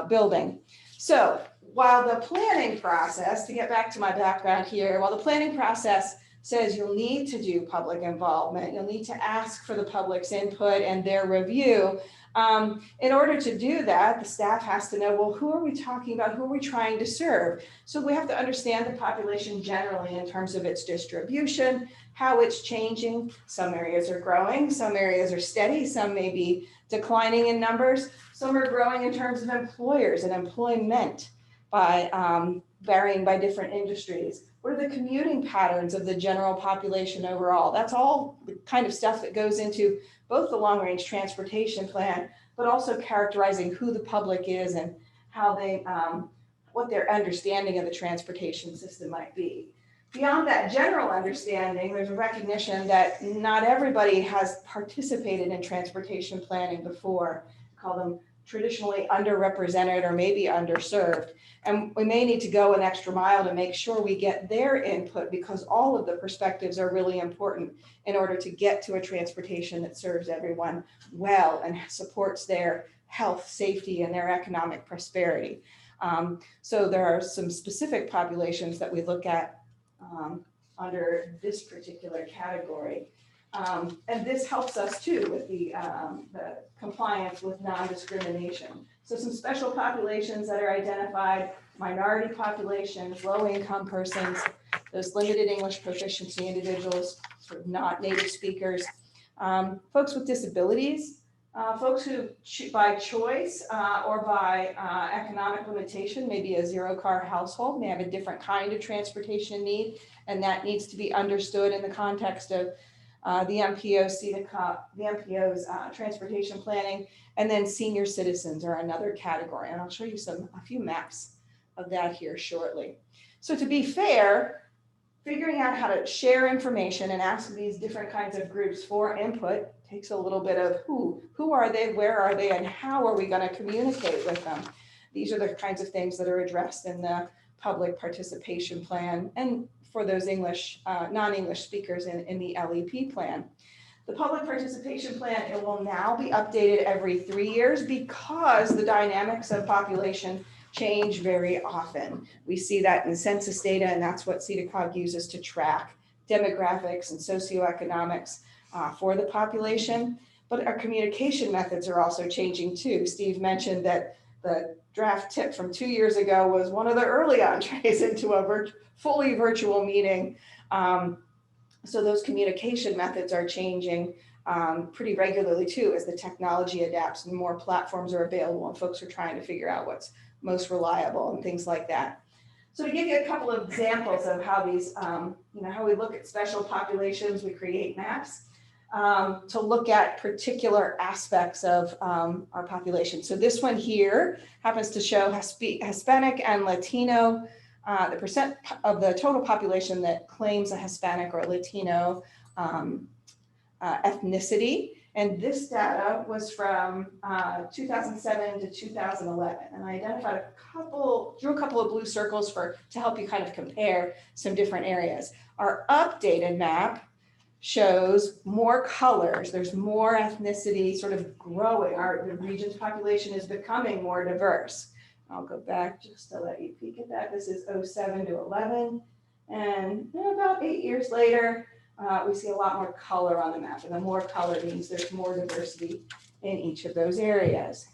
building. So while the planning process, to get back to my background here, while the planning process says you'll need to do public involvement, you'll need to ask for the public's input and their review. In order to do that, the staff has to know, well, who are we talking about? Who are we trying to serve? So we have to understand the population generally in terms of its distribution, how it's changing. Some areas are growing, some areas are steady, some may be declining in numbers. Some are growing in terms of employers and employment by varying by different industries. What are the commuting patterns of the general population overall? That's all the kind of stuff that goes into both the long-range transportation plan, but also characterizing who the public is and how they, what their understanding of the transportation system might be. Beyond that general understanding, there's a recognition that not everybody has participated in transportation planning before. We call them traditionally underrepresented or maybe underserved. And we may need to go an extra mile to make sure we get their input, because all of the perspectives are really important in order to get to a transportation that serves everyone well and supports their health, safety, and their economic prosperity. So there are some specific populations that we look at under this particular category. And this helps us too with the compliance with non-discrimination. So some special populations that are identified: minority populations, low-income persons, those limited English proficiency individuals, sort of not native speakers, folks with disabilities, folks who by choice or by economic limitation, maybe a zero-car household, may have a different kind of transportation need, and that needs to be understood in the context of the MPO's transportation planning. And then senior citizens are another category, and I'll show you a few maps of that here shortly. So to be fair, figuring out how to share information and ask these different kinds of groups for input takes a little bit of who are they, where are they, and how are we going to communicate with them? These are the kinds of things that are addressed in the public participation plan and for those non-English speakers in the LEP plan. The public participation plan, it will now be updated every 3 years because the dynamics of population change very often. We see that in census data, and that's what SEDA COG uses to track demographics and socioeconomics for the population. But our communication methods are also changing too. Steve mentioned that the draft tip from 2 years ago was one of the early entrees into a fully virtual meeting. So those communication methods are changing pretty regularly too as the technology adapts and more platforms are available and folks are trying to figure out what's most reliable and things like that. So to give you a couple of examples of how these, how we look at special populations, we create maps to look at particular aspects of our population. So this one here happens to show Hispanic and Latino, the percent of the total population that claims a Hispanic or Latino ethnicity. And this data was from 2007 to 2011. And I identified drew a couple of blue circles to help you kind of compare some different areas. Our updated map shows more colors. There's more ethnicity sort of growing. The region's population is becoming more diverse. I'll go back just to let you peek at that. This is 07 to 11. And about 8 years later, we see a lot more color on the map. And the more color means there's more diversity in each of those areas.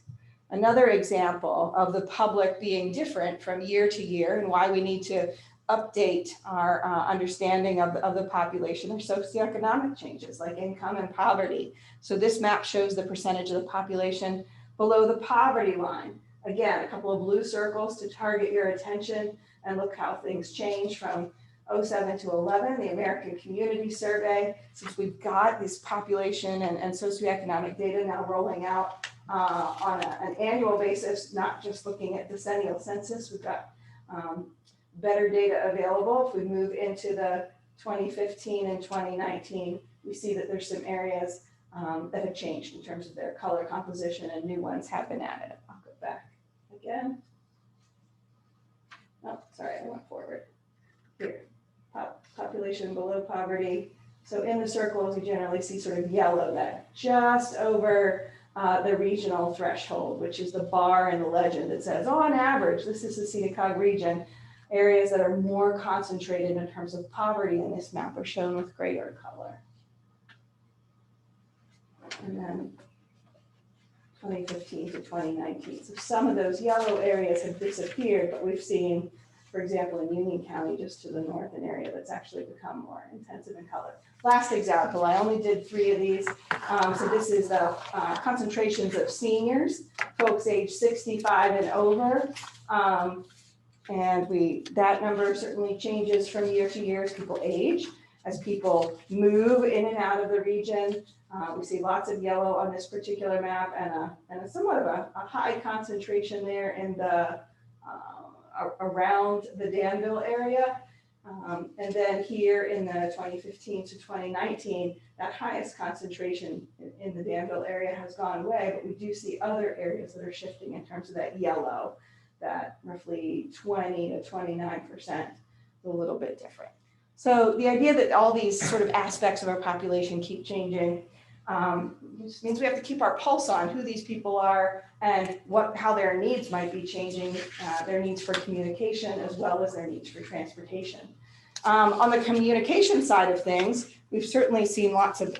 Another example of the public being different from year to year and why we need to update our understanding of the population are socioeconomic changes like income and poverty. So this map shows the percentage of the population below the poverty line. Again, a couple of blue circles to target your attention and look how things change from 07 to 11, the American Community Survey. Since we've got this population and socioeconomic data now rolling out on an annual basis, not just looking at decennial census, we've got better data available. If we move into the 2015 and 2019, we see that there's some areas that have changed in terms of their color composition and new ones have been added. I'll go back again. Oh, sorry, I went forward. Here, population below poverty. So in the circles, you generally see sort of yellow, that just over the regional threshold, which is the bar in the legend that says, on average, this is the SEDA COG region. Areas that are more concentrated in terms of poverty in this map are shown with greater color. And then 2015 to 2019. So some of those yellow areas have disappeared, but we've seen, for example, in Union County, just to the north, an area that's actually become more intensive in color. Last example, I only did 3 of these. So this is the concentrations of seniors, folks age 65 and over. And that number certainly changes from year to year as people age, as people move in and out of the region. We see lots of yellow on this particular map and a somewhat of a high concentration there in the around the Danville area. And then here in the 2015 to 2019, that highest concentration in the Danville area has gone away, but we do see other areas that are shifting in terms of that yellow, that roughly 20 to 29%, a little bit different. So the idea that all these sort of aspects of our population keep changing just means we have to keep our pulse on who these people are and how their needs might be changing, their needs for communication as well as their needs for transportation. On the communication side of things, we've certainly seen lots of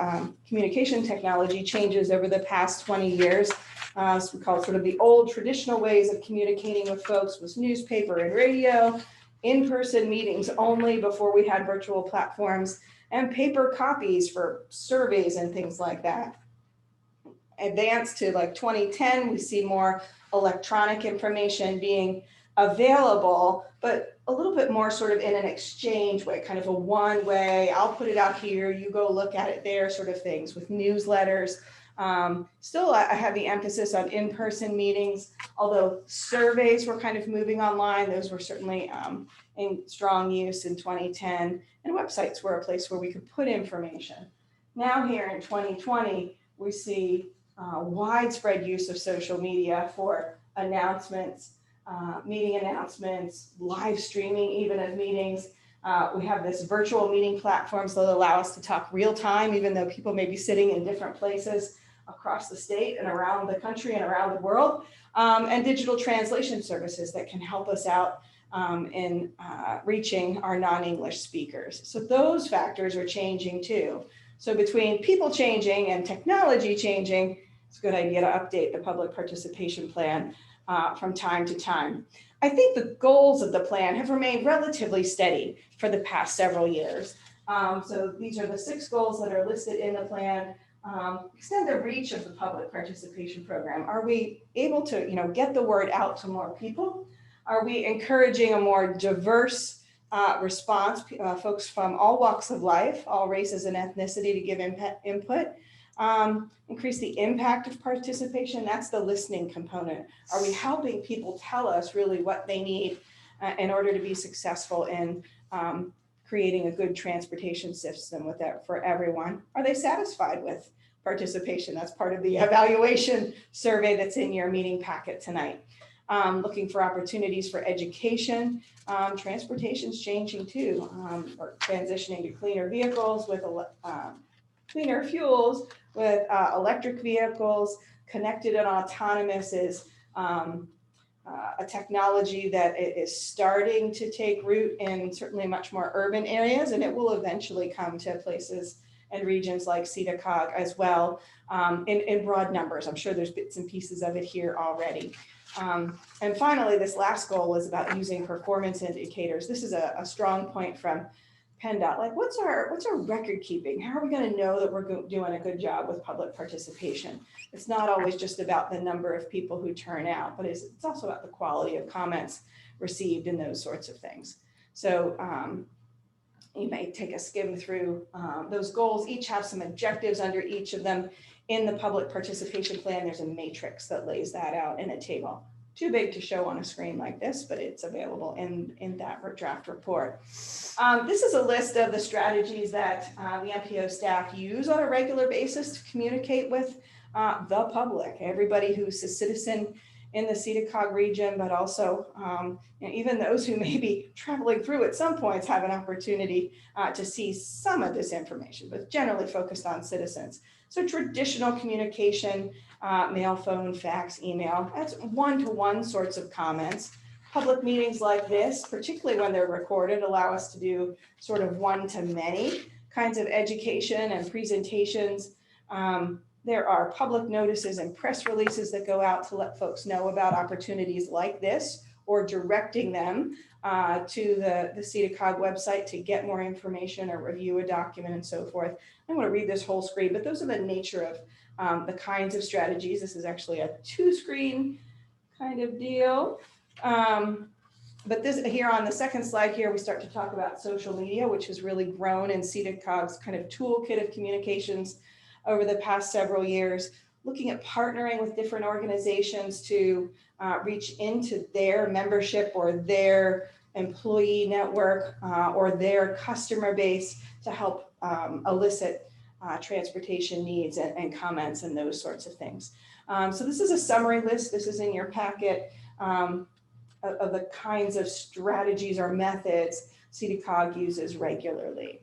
communication technology changes over the past 20 years. So we call it sort of the old traditional ways of communicating with folks was newspaper and radio, in-person meetings only before we had virtual platforms, and paper copies for surveys and things like that. Advanced to like 2010, we see more electronic information being available, but a little bit more sort of in an exchange way, kind of a one way, I'll put it out here, you go look at it there sort of things with newsletters. Still a heavy emphasis on in-person meetings, although surveys were kind of moving online. Those were certainly in strong use in 2010, and websites were a place where we could put information. Now here in 2020, we see widespread use of social media for announcements, meeting announcements, live streaming even of meetings. We have this virtual meeting platforms that allow us to talk real time, even though people may be sitting in different places across the state and around the country and around the world, and digital translation services that can help us out in reaching our non-English speakers. So those factors are changing too. So between people changing and technology changing, it's a good idea to update the public participation plan from time to time. I think the goals of the plan have remained relatively steady for the past several years. So these are the 6 goals that are listed in the plan. Extend the reach of the public participation program. Are we able to, get the word out to more people? Are we encouraging a more diverse response, folks from all walks of life, all races and ethnicity to give input? Increase the impact of participation. That's the listening component. Are we helping people tell us really what they need in order to be successful in creating a good transportation system with that for everyone? Are they satisfied with participation? That's part of the evaluation survey that's in your meeting packet tonight. Looking for opportunities for education. Transportation's changing too. We're transitioning to cleaner vehicles with cleaner fuels, with electric vehicles. Connected and autonomous is a technology that is starting to take root in certainly much more urban areas, and it will eventually come to places and regions like SEDA COG as well in broad numbers. I'm sure there's bits and pieces of it here already. And finally, this last goal was about using performance indicators. This is a strong point from PennDOT. Like, what's our record keeping? How are we going to know that we're doing a good job with public participation? It's not always just about the number of people who turn out, but it's also about the quality of comments received and those sorts of things. So you may take a skim through those goals. Each have some objectives under each of them. In the public participation plan, there's a matrix that lays that out in a table. Too big to show on a screen like this, but it's available in that draft report. This is a list of the strategies that the MPO staff use on a regular basis to communicate with the public, everybody who's a citizen in the SEDA COG region, but also even those who may be traveling through at some points have an opportunity to see some of this information, but generally focused on citizens. So traditional communication, mail, phone, fax, email, that's one-to-one sorts of comments. Public meetings like this, particularly when they're recorded, allow us to do sort of one-to-many kinds of education and presentations. There are public notices and press releases that go out to let folks know about opportunities like this, or directing them to the SEDA COG website to get more information or review a document and so forth. I don't want to read this whole screen, but those are the nature of the kinds of strategies. This is actually a 2-screen kind of deal. But this here on the second slide here, we start to talk about social media, which has really grown in SEDA COG's kind of toolkit of communications over the past several years, looking at partnering with different organizations to reach into their membership or their employee network or their customer base to help elicit transportation needs and comments and those sorts of things. So this is a summary list. This is in your packet of the kinds of strategies or methods SEDA COG uses regularly.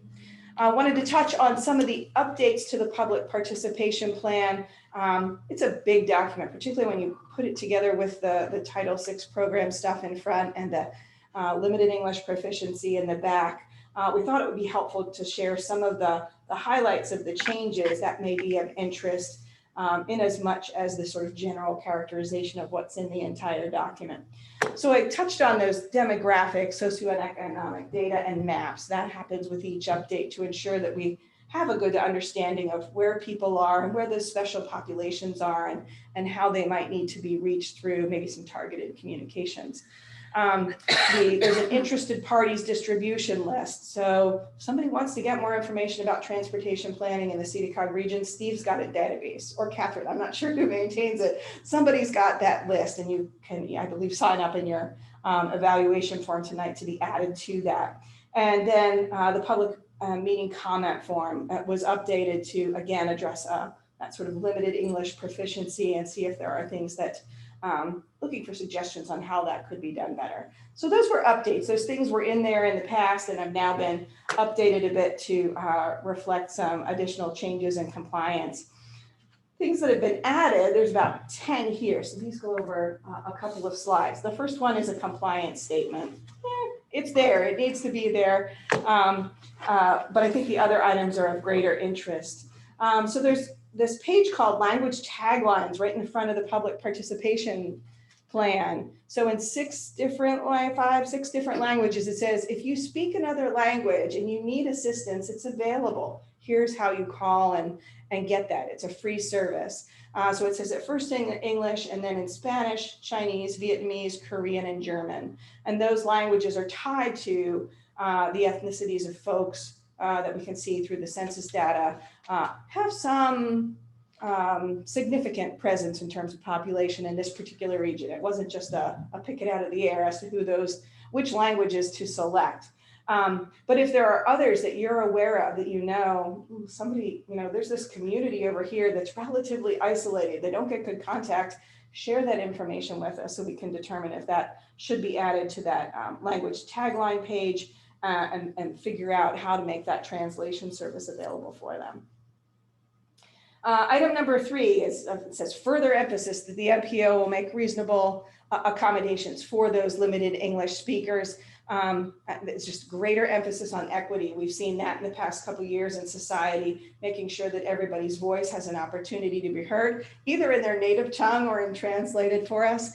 I wanted to touch on some of the updates to the public participation plan. It's a big document, particularly when you put it together with the Title VI program stuff in front and the limited English proficiency in the back. We thought it would be helpful to share some of the highlights of the changes that may be of interest in as much as the sort of general characterization of what's in the entire document. So I touched on those demographic, socioeconomic data and maps. That happens with each update to ensure that we have a good understanding of where people are and where those special populations are and how they might need to be reached through maybe some targeted communications. There's an interested parties distribution list. So if somebody wants to get more information about transportation planning in the SEDA COG region, Steve's got a database, or Catherine, I'm not sure who maintains it. Somebody's got that list, and you can, I believe, sign up in your evaluation form tonight to be added to that. And then the public meeting comment form was updated to, again, address that sort of limited English proficiency and see if there are things that, looking for suggestions on how that could be done better. So those were updates. Those things were in there in the past and have now been updated a bit to reflect some additional changes in compliance. Things that have been added, there's about 10 here. So these go over a couple of slides. The first one is a compliance statement. It's there, it needs to be there. But I think the other items are of greater interest. So there's this page called language taglines right in the front of the public participation plan. So in 6 different languages, it says, if you speak another language and you need assistance, it's available. Here's how you call and get that. It's a free service. So it says at first in English and then in Spanish, Chinese, Vietnamese, Korean, and German. And those languages are tied to the ethnicities of folks that we can see through the census data, have some significant presence in terms of population in this particular region. It wasn't just a pick it out of the air as to which languages to select. But if there are others that you're aware of that somebody, there's this community over here that's relatively isolated, they don't get good contact, share that information with us so we can determine if that should be added to that language tagline page and figure out how to make that translation service available for them. Item number 3 is, it says further emphasis that the MPO will make reasonable accommodations for those limited English speakers. It's just greater emphasis on equity. We've seen that in the past couple of years in society, making sure that everybody's voice has an opportunity to be heard, either in their native tongue or in translated for us.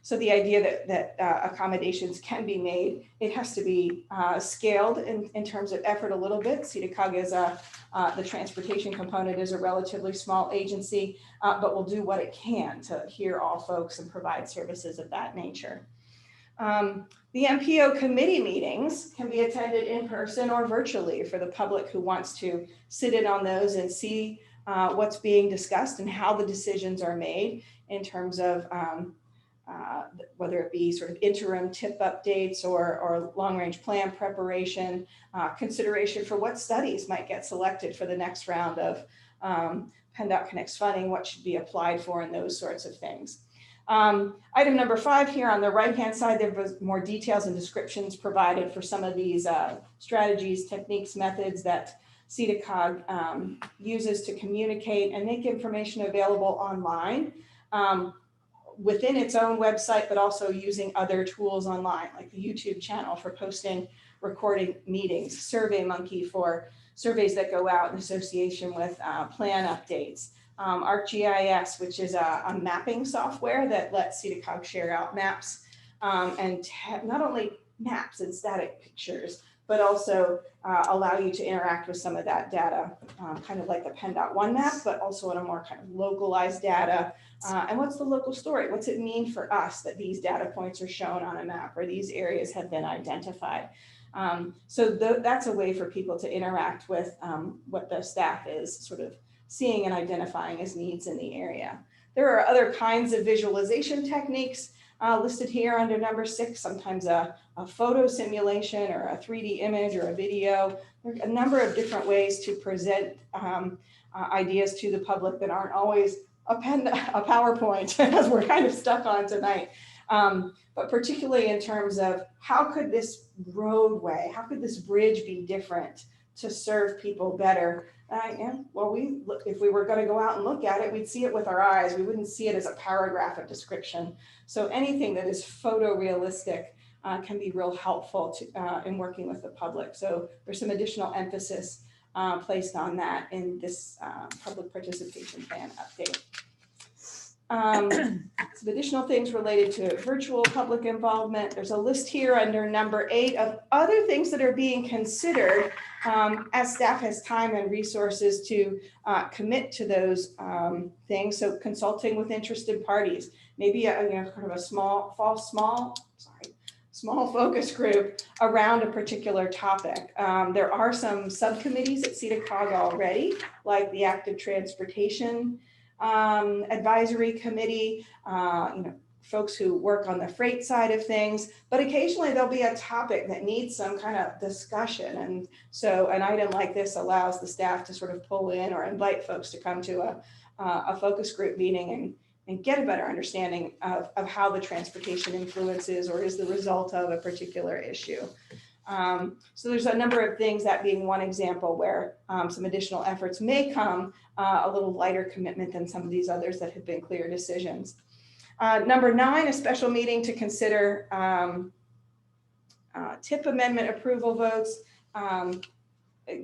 So the idea that accommodations can be made, it has to be scaled in terms of effort a little bit. SEDA COG is the transportation component is a relatively small agency, but will do what it can to hear all folks and provide services of that nature. The MPO committee meetings can be attended in person or virtually for the public who wants to sit in on those and see what's being discussed and how the decisions are made in terms of whether it be sort of interim tip updates or long-range plan preparation, consideration for what studies might get selected for the next round of PennDOT Connects funding, what should be applied for, and those sorts of things. Item number 5 here on the right-hand side, there was more details and descriptions provided for some of these strategies, techniques, methods that SEDA COG uses to communicate and make information available online within its own website, but also using other tools online, like the YouTube channel for posting recording meetings, SurveyMonkey for surveys that go out in association with plan updates. ArcGIS, which is a mapping software that lets SEDA COG share out maps and not only maps and static pictures, but also allow you to interact with some of that data, kind of like the PennDOT One map, but also in a more kind of localized data. And what's the local story? What's it mean for us that these data points are shown on a map or these areas have been identified? So that's a way for people to interact with what the staff is sort of seeing and identifying as needs in the area. There are other kinds of visualization techniques listed here under number 6, sometimes a photo simulation or a 3D image or a video. There are a number of different ways to present ideas to the public that aren't always a PowerPoint, as we're kind of stuck on tonight. But particularly in terms of how could this roadway, how could this bridge be different to serve people better? Well, if we were going to go out and look at it, we'd see it with our eyes. We wouldn't see it as a paragraph of description. So anything that is photorealistic can be real helpful to, in working with the public. So there's some additional emphasis placed on that in this public participation plan update. Some additional things related to virtual public involvement. There's a list here under number 8 of other things that are being considered as staff has time and resources to commit to those things. So consulting with interested parties, maybe kind of a small focus group around a particular topic. There are some subcommittees at SEDA COG already, like the Active Transportation Advisory Committee, folks who work on the freight side of things, but occasionally there'll be a topic that needs some kind of discussion. And so an item like this allows the staff to sort of pull in or invite folks to come to a focus group meeting and get a better understanding of how the transportation influences or is the result of a particular issue. So there's a number of things, that being one example where some additional efforts may come a little lighter commitment than some of these others that have been clear decisions. Number 9, a special meeting to consider TIP amendment approval votes.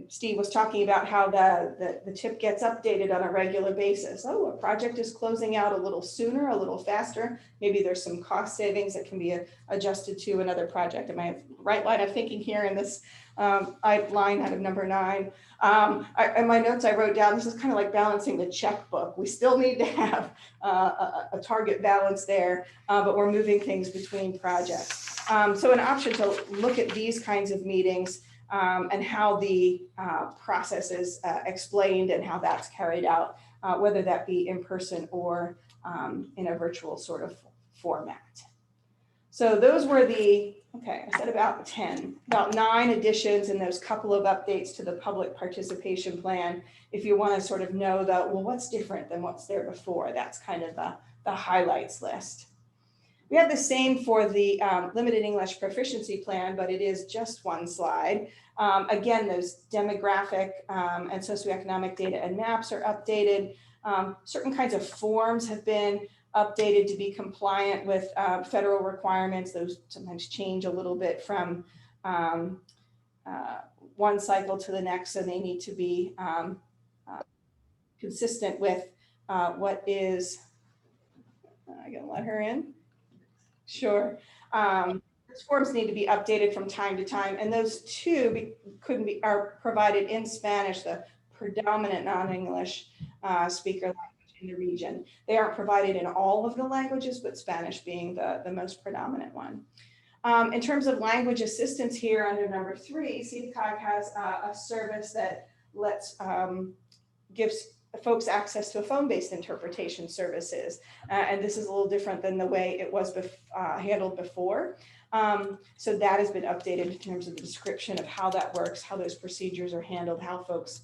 Steve was talking about how the TIP gets updated on a regular basis. Oh, a project is closing out a little sooner, a little faster. Maybe there's some cost savings that can be adjusted to another project. Am I right line of thinking here in this line out of number 9? In my notes I wrote down, this is kind of like balancing the checkbook. We still need to have a target balance there, but we're moving things between projects. So an option to look at these kinds of meetings and how the process is explained and how that's carried out, whether that be in person or in a virtual sort of format. So those were I said about 9 additions and those couple of updates to the public participation plan. If you want to sort of know what's different than what's there before, that's kind of the highlights list. We have the same for the limited English proficiency plan, but it is just one slide. Again, those demographic and socioeconomic data and maps are updated. Certain kinds of forms have been updated to be compliant with federal requirements. Those sometimes change a little bit from one cycle to the next, and they need to be consistent with what is, I'm gonna let her in. Sure. Those forms need to be updated from time to time, and those too are provided in Spanish, the predominant non-English speaker language in the region. They aren't provided in all of the languages, but Spanish being the most predominant one. In terms of language assistance here under number 3, SEDA COG has a service that gives folks access to a phone-based interpretation services. And this is a little different than the way it was handled before. So that has been updated in terms of the description of how that works, how those procedures are handled, how folks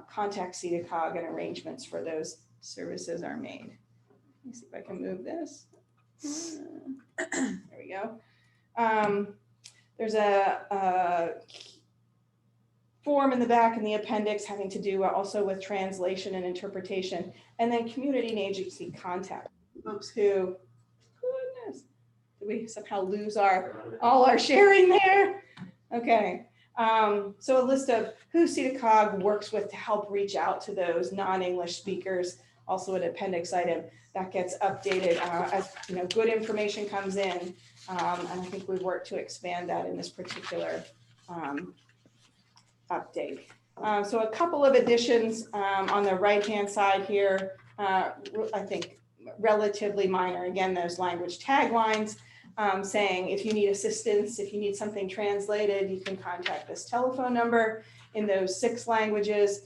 contact SEDA COG, and arrangements for those services are made. Let me see if I can move this. There we go. There's a form in the back in the appendix having to do also with translation and interpretation, and then community and agency contact. Folks who, goodness, did we somehow lose all our sharing there? Okay, so a list of who SEDA COG works with to help reach out to those non-English speakers, also an appendix item that gets updated as good information comes in, and I think we've worked to expand that in this particular update. So a couple of additions on the right-hand side here, I think relatively minor. Again, those language taglines saying if you need assistance, if you need something translated, you can contact this telephone number in those 6 languages.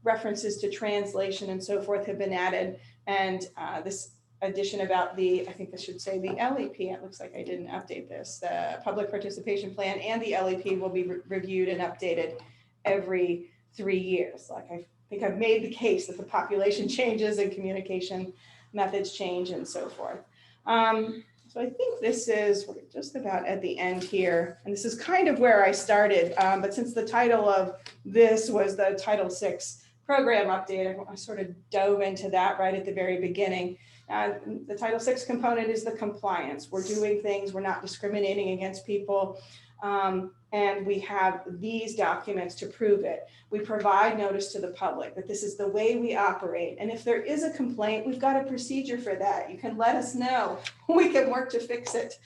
References to translation and so forth have been added. And this addition about I think this should say the LEP, it looks like I didn't update this, the public participation plan and the LEP will be reviewed and updated every 3 years. Like I think I've made the case that the population changes and communication methods change and so forth. So I think we're just about at the end here. And this is kind of where I started, but since the title of this was the Title VI program update, I sort of dove into that right at the very beginning. The Title VI component is the compliance. We're doing things, we're not discriminating against people, and we have these documents to prove it. We provide notice to the public that this is the way we operate. And if there is a complaint, we've got a procedure for that. You can let us know. We can work to fix it.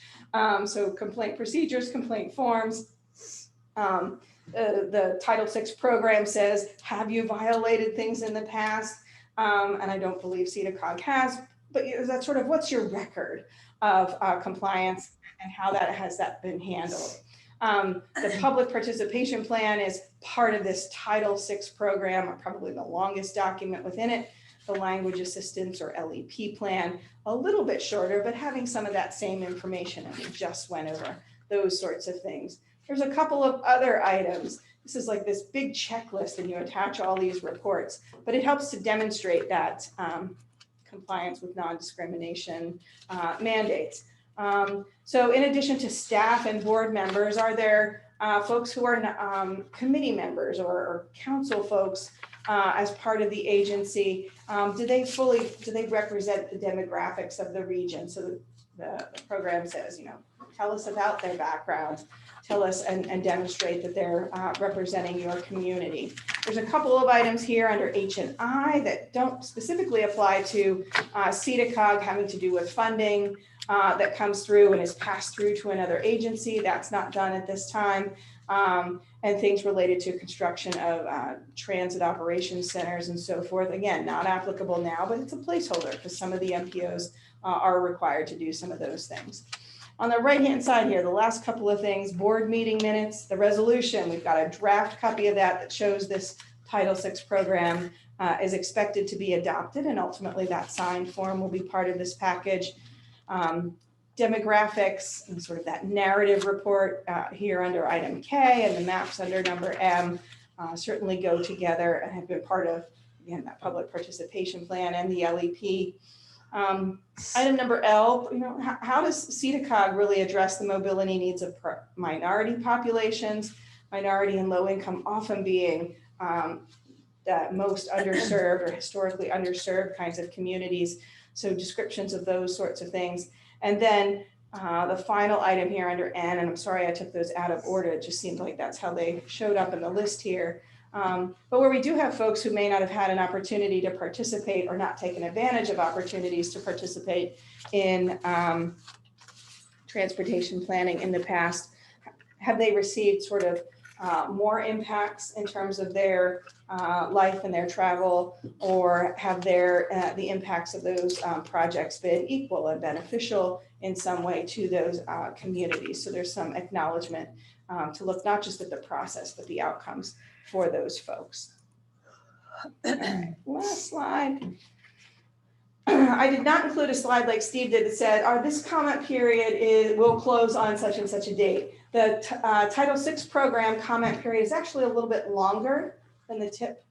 So complaint procedures, complaint forms. The Title VI program says, have you violated things in the past? And I don't believe SEDA COG has, but that's sort of what's your record of compliance and how has that been handled. The public participation plan is part of this Title VI program, or probably the longest document within it, the language assistance or LEP plan, a little bit shorter, but having some of that same information, and we just went over those sorts of things. There's a couple of other items. This is like this big checklist and you attach all these reports, but it helps to demonstrate that compliance with non-discrimination mandates. So in addition to staff and board members, are there folks who are committee members or council folks as part of the agency? Do they represent the demographics of the region? So the program says, tell us about their background, tell us and demonstrate that they're representing your community. There's a couple of items here under H&I that don't specifically apply to SEDA COG, having to do with funding that comes through and is passed through to another agency. That's not done at this time. And things related to construction of transit operations centers and so forth. Again, not applicable now, but it's a placeholder because some of the MPOs are required to do some of those things. On the right-hand side here, the last couple of things, board meeting minutes, the resolution, we've got a draft copy of that shows this Title VI program is expected to be adopted, and ultimately that signed form will be part of this package. Demographics and sort of that narrative report here under item K and the maps under number M certainly go together and have been part of, again, that public participation plan and the LEP. Item number L, how does SEDA COG really address the mobility needs of minority populations, minority and low income often being the most underserved or historically underserved kinds of communities. So descriptions of those sorts of things. And then the final item here under N, and I'm sorry I took those out of order, it just seemed like that's how they showed up in the list here. But where we do have folks who may not have had an opportunity to participate or not taken advantage of opportunities to participate in transportation planning in the past, have they received sort of more impacts in terms of their life and their travel, or have the impacts of those projects been equal and beneficial in some way to those communities? So there's some acknowledgement to look not just at the process, but the outcomes for those folks. Last slide. I did not include a slide like Steve did that said, this comment period will close on such and such a date. The Title VI program comment period is actually a little bit longer than the TIP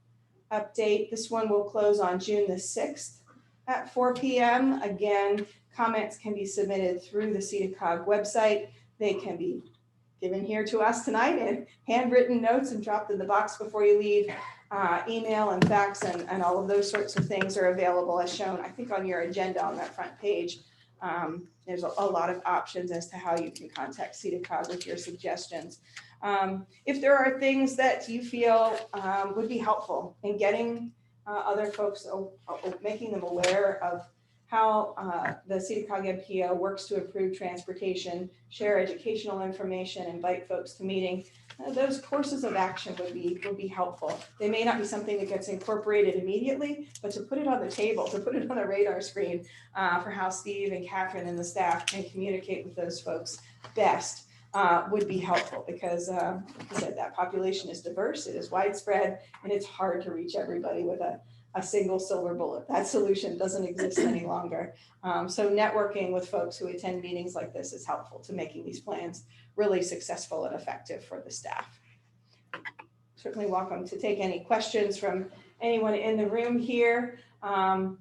update. This one will close on June the 6th at 4 p.m. Again, comments can be submitted through the SEDA COG website. They can be given here to us tonight in handwritten notes and dropped in the box before you leave. Email and fax and all of those sorts of things are available as shown, I think, on your agenda on that front page. There's a lot of options as to how you can contact SEDA COG with your suggestions. If there are things that you feel would be helpful in getting other folks, making them aware of how the SEDA COG MPO works to improve transportation, share educational information, invite folks to meeting, those courses of action would be helpful. They may not be something that gets incorporated immediately, but to put it on the table, to put it on the radar screen for how Steve and Catherine and the staff can communicate with those folks best would be helpful, because like I said, that population is diverse, it is widespread, and it's hard to reach everybody with a single silver bullet. That solution doesn't exist any longer. So networking with folks who attend meetings like this is helpful to making these plans really successful and effective for the staff. Certainly welcome to take any questions from anyone in the room here and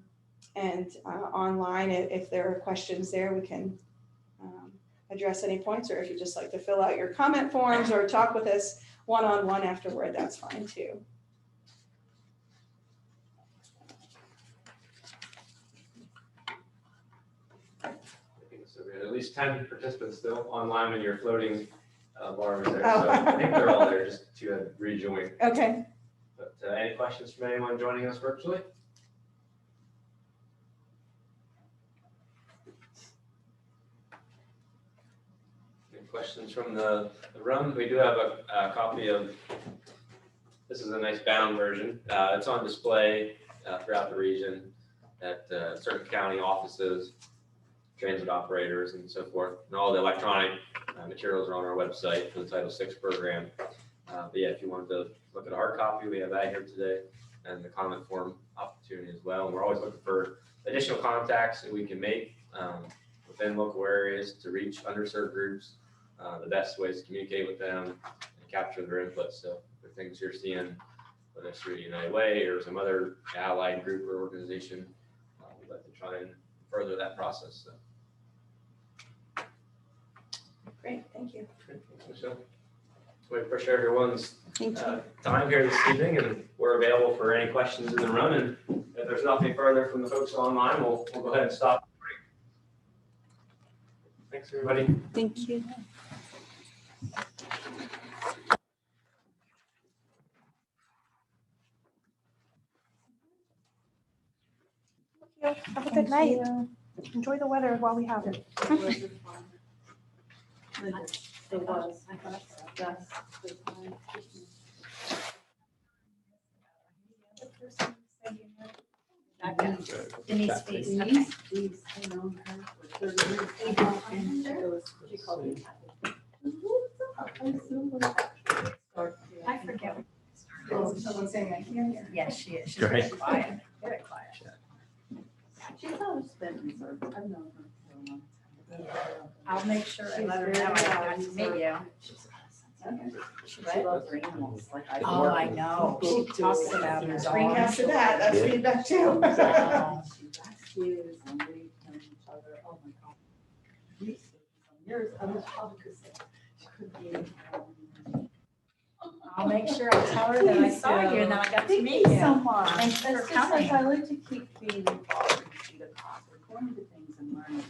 online. If there are questions there, we can address any points, or if you just like to fill out your comment forms or talk with us one-on-one afterward, that's fine too. So we had at least 10 participants still online when you're floating bars there. So I think they're all there, just to rejoin. Okay. But any questions from anyone joining us virtually? Any questions from the room? We do have a copy of, this is a nice bound version. It's on display throughout the region at certain county offices, transit operators, and so forth. And all the electronic materials are on our website for the Title VI program. But yeah, if you wanted to look at a hard copy, we have that here today. and the comment form opportunity as well. And we're always looking for additional contacts that we can make within local areas to reach underserved groups, the best ways to communicate with them and capture their input. So the things you're seeing, whether it's through United Way or some other allied group or organization, we'd like to try and further that process. So. Great, thank you. So we appreciate everyone's Thank you. time here this evening, and we're available for any questions in the room. And if there's nothing further from the folks online, we'll go ahead and stop. Thanks, everybody. Thank you. Have a good night. Enjoy the weather while we have it. It was. I thought so. Yes. Denise Face. Denise, geez, I know her for 30 years. And she goes, she called me. I forget. Someone saying I can't hear. Yes, she is. She's Great. very quiet, very quiet. She's always been reserved. I've known her for a long time. I'll make sure I She's let her very know I got to reserved. meet you. She loves her animals like I do. Oh, I know. She talks about her Spring dogs. after that, that's feedback too. She rescues and we know each other. Oh my God. We used to for some years. I was probably because she couldn't be. I'll make sure I tell her that I saw you and then I got to meet you. Thank you so much. Thanks for It's just like coming. I like to keep being involved in SEDA COG. We're going to things and learning.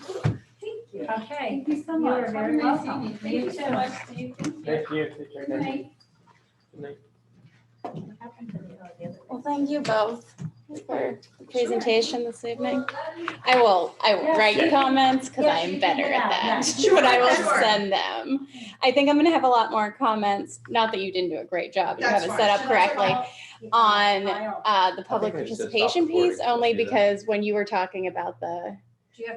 Thank you. Okay. Thank you so You much. are very welcome. Thank you so much, Steve. Thank you. Take care, guys. Good night. Well, thank you both for the presentation this evening. I will write comments because I'm better at that, but I will send them. I think I'm gonna have a lot more comments, not that you didn't do a great job, you have it set up correctly, on the public participation piece, only because when you were talking about the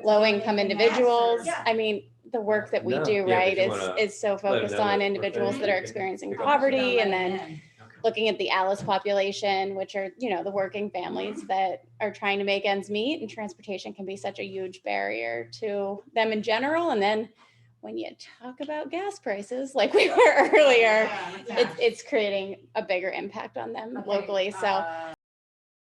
low-income individuals, I mean, the work that we No. do, Yeah, right, if you wanna is so let 'em focused know on that we're individuals finished, that are you can experiencing pick up. poverty, and then looking at the ALICE population, which are, you know, the working families that are trying to make ends meet, and transportation can be such a huge barrier to them in general. And then when you talk about gas prices, like we were earlier, it's creating a bigger impact on them locally. So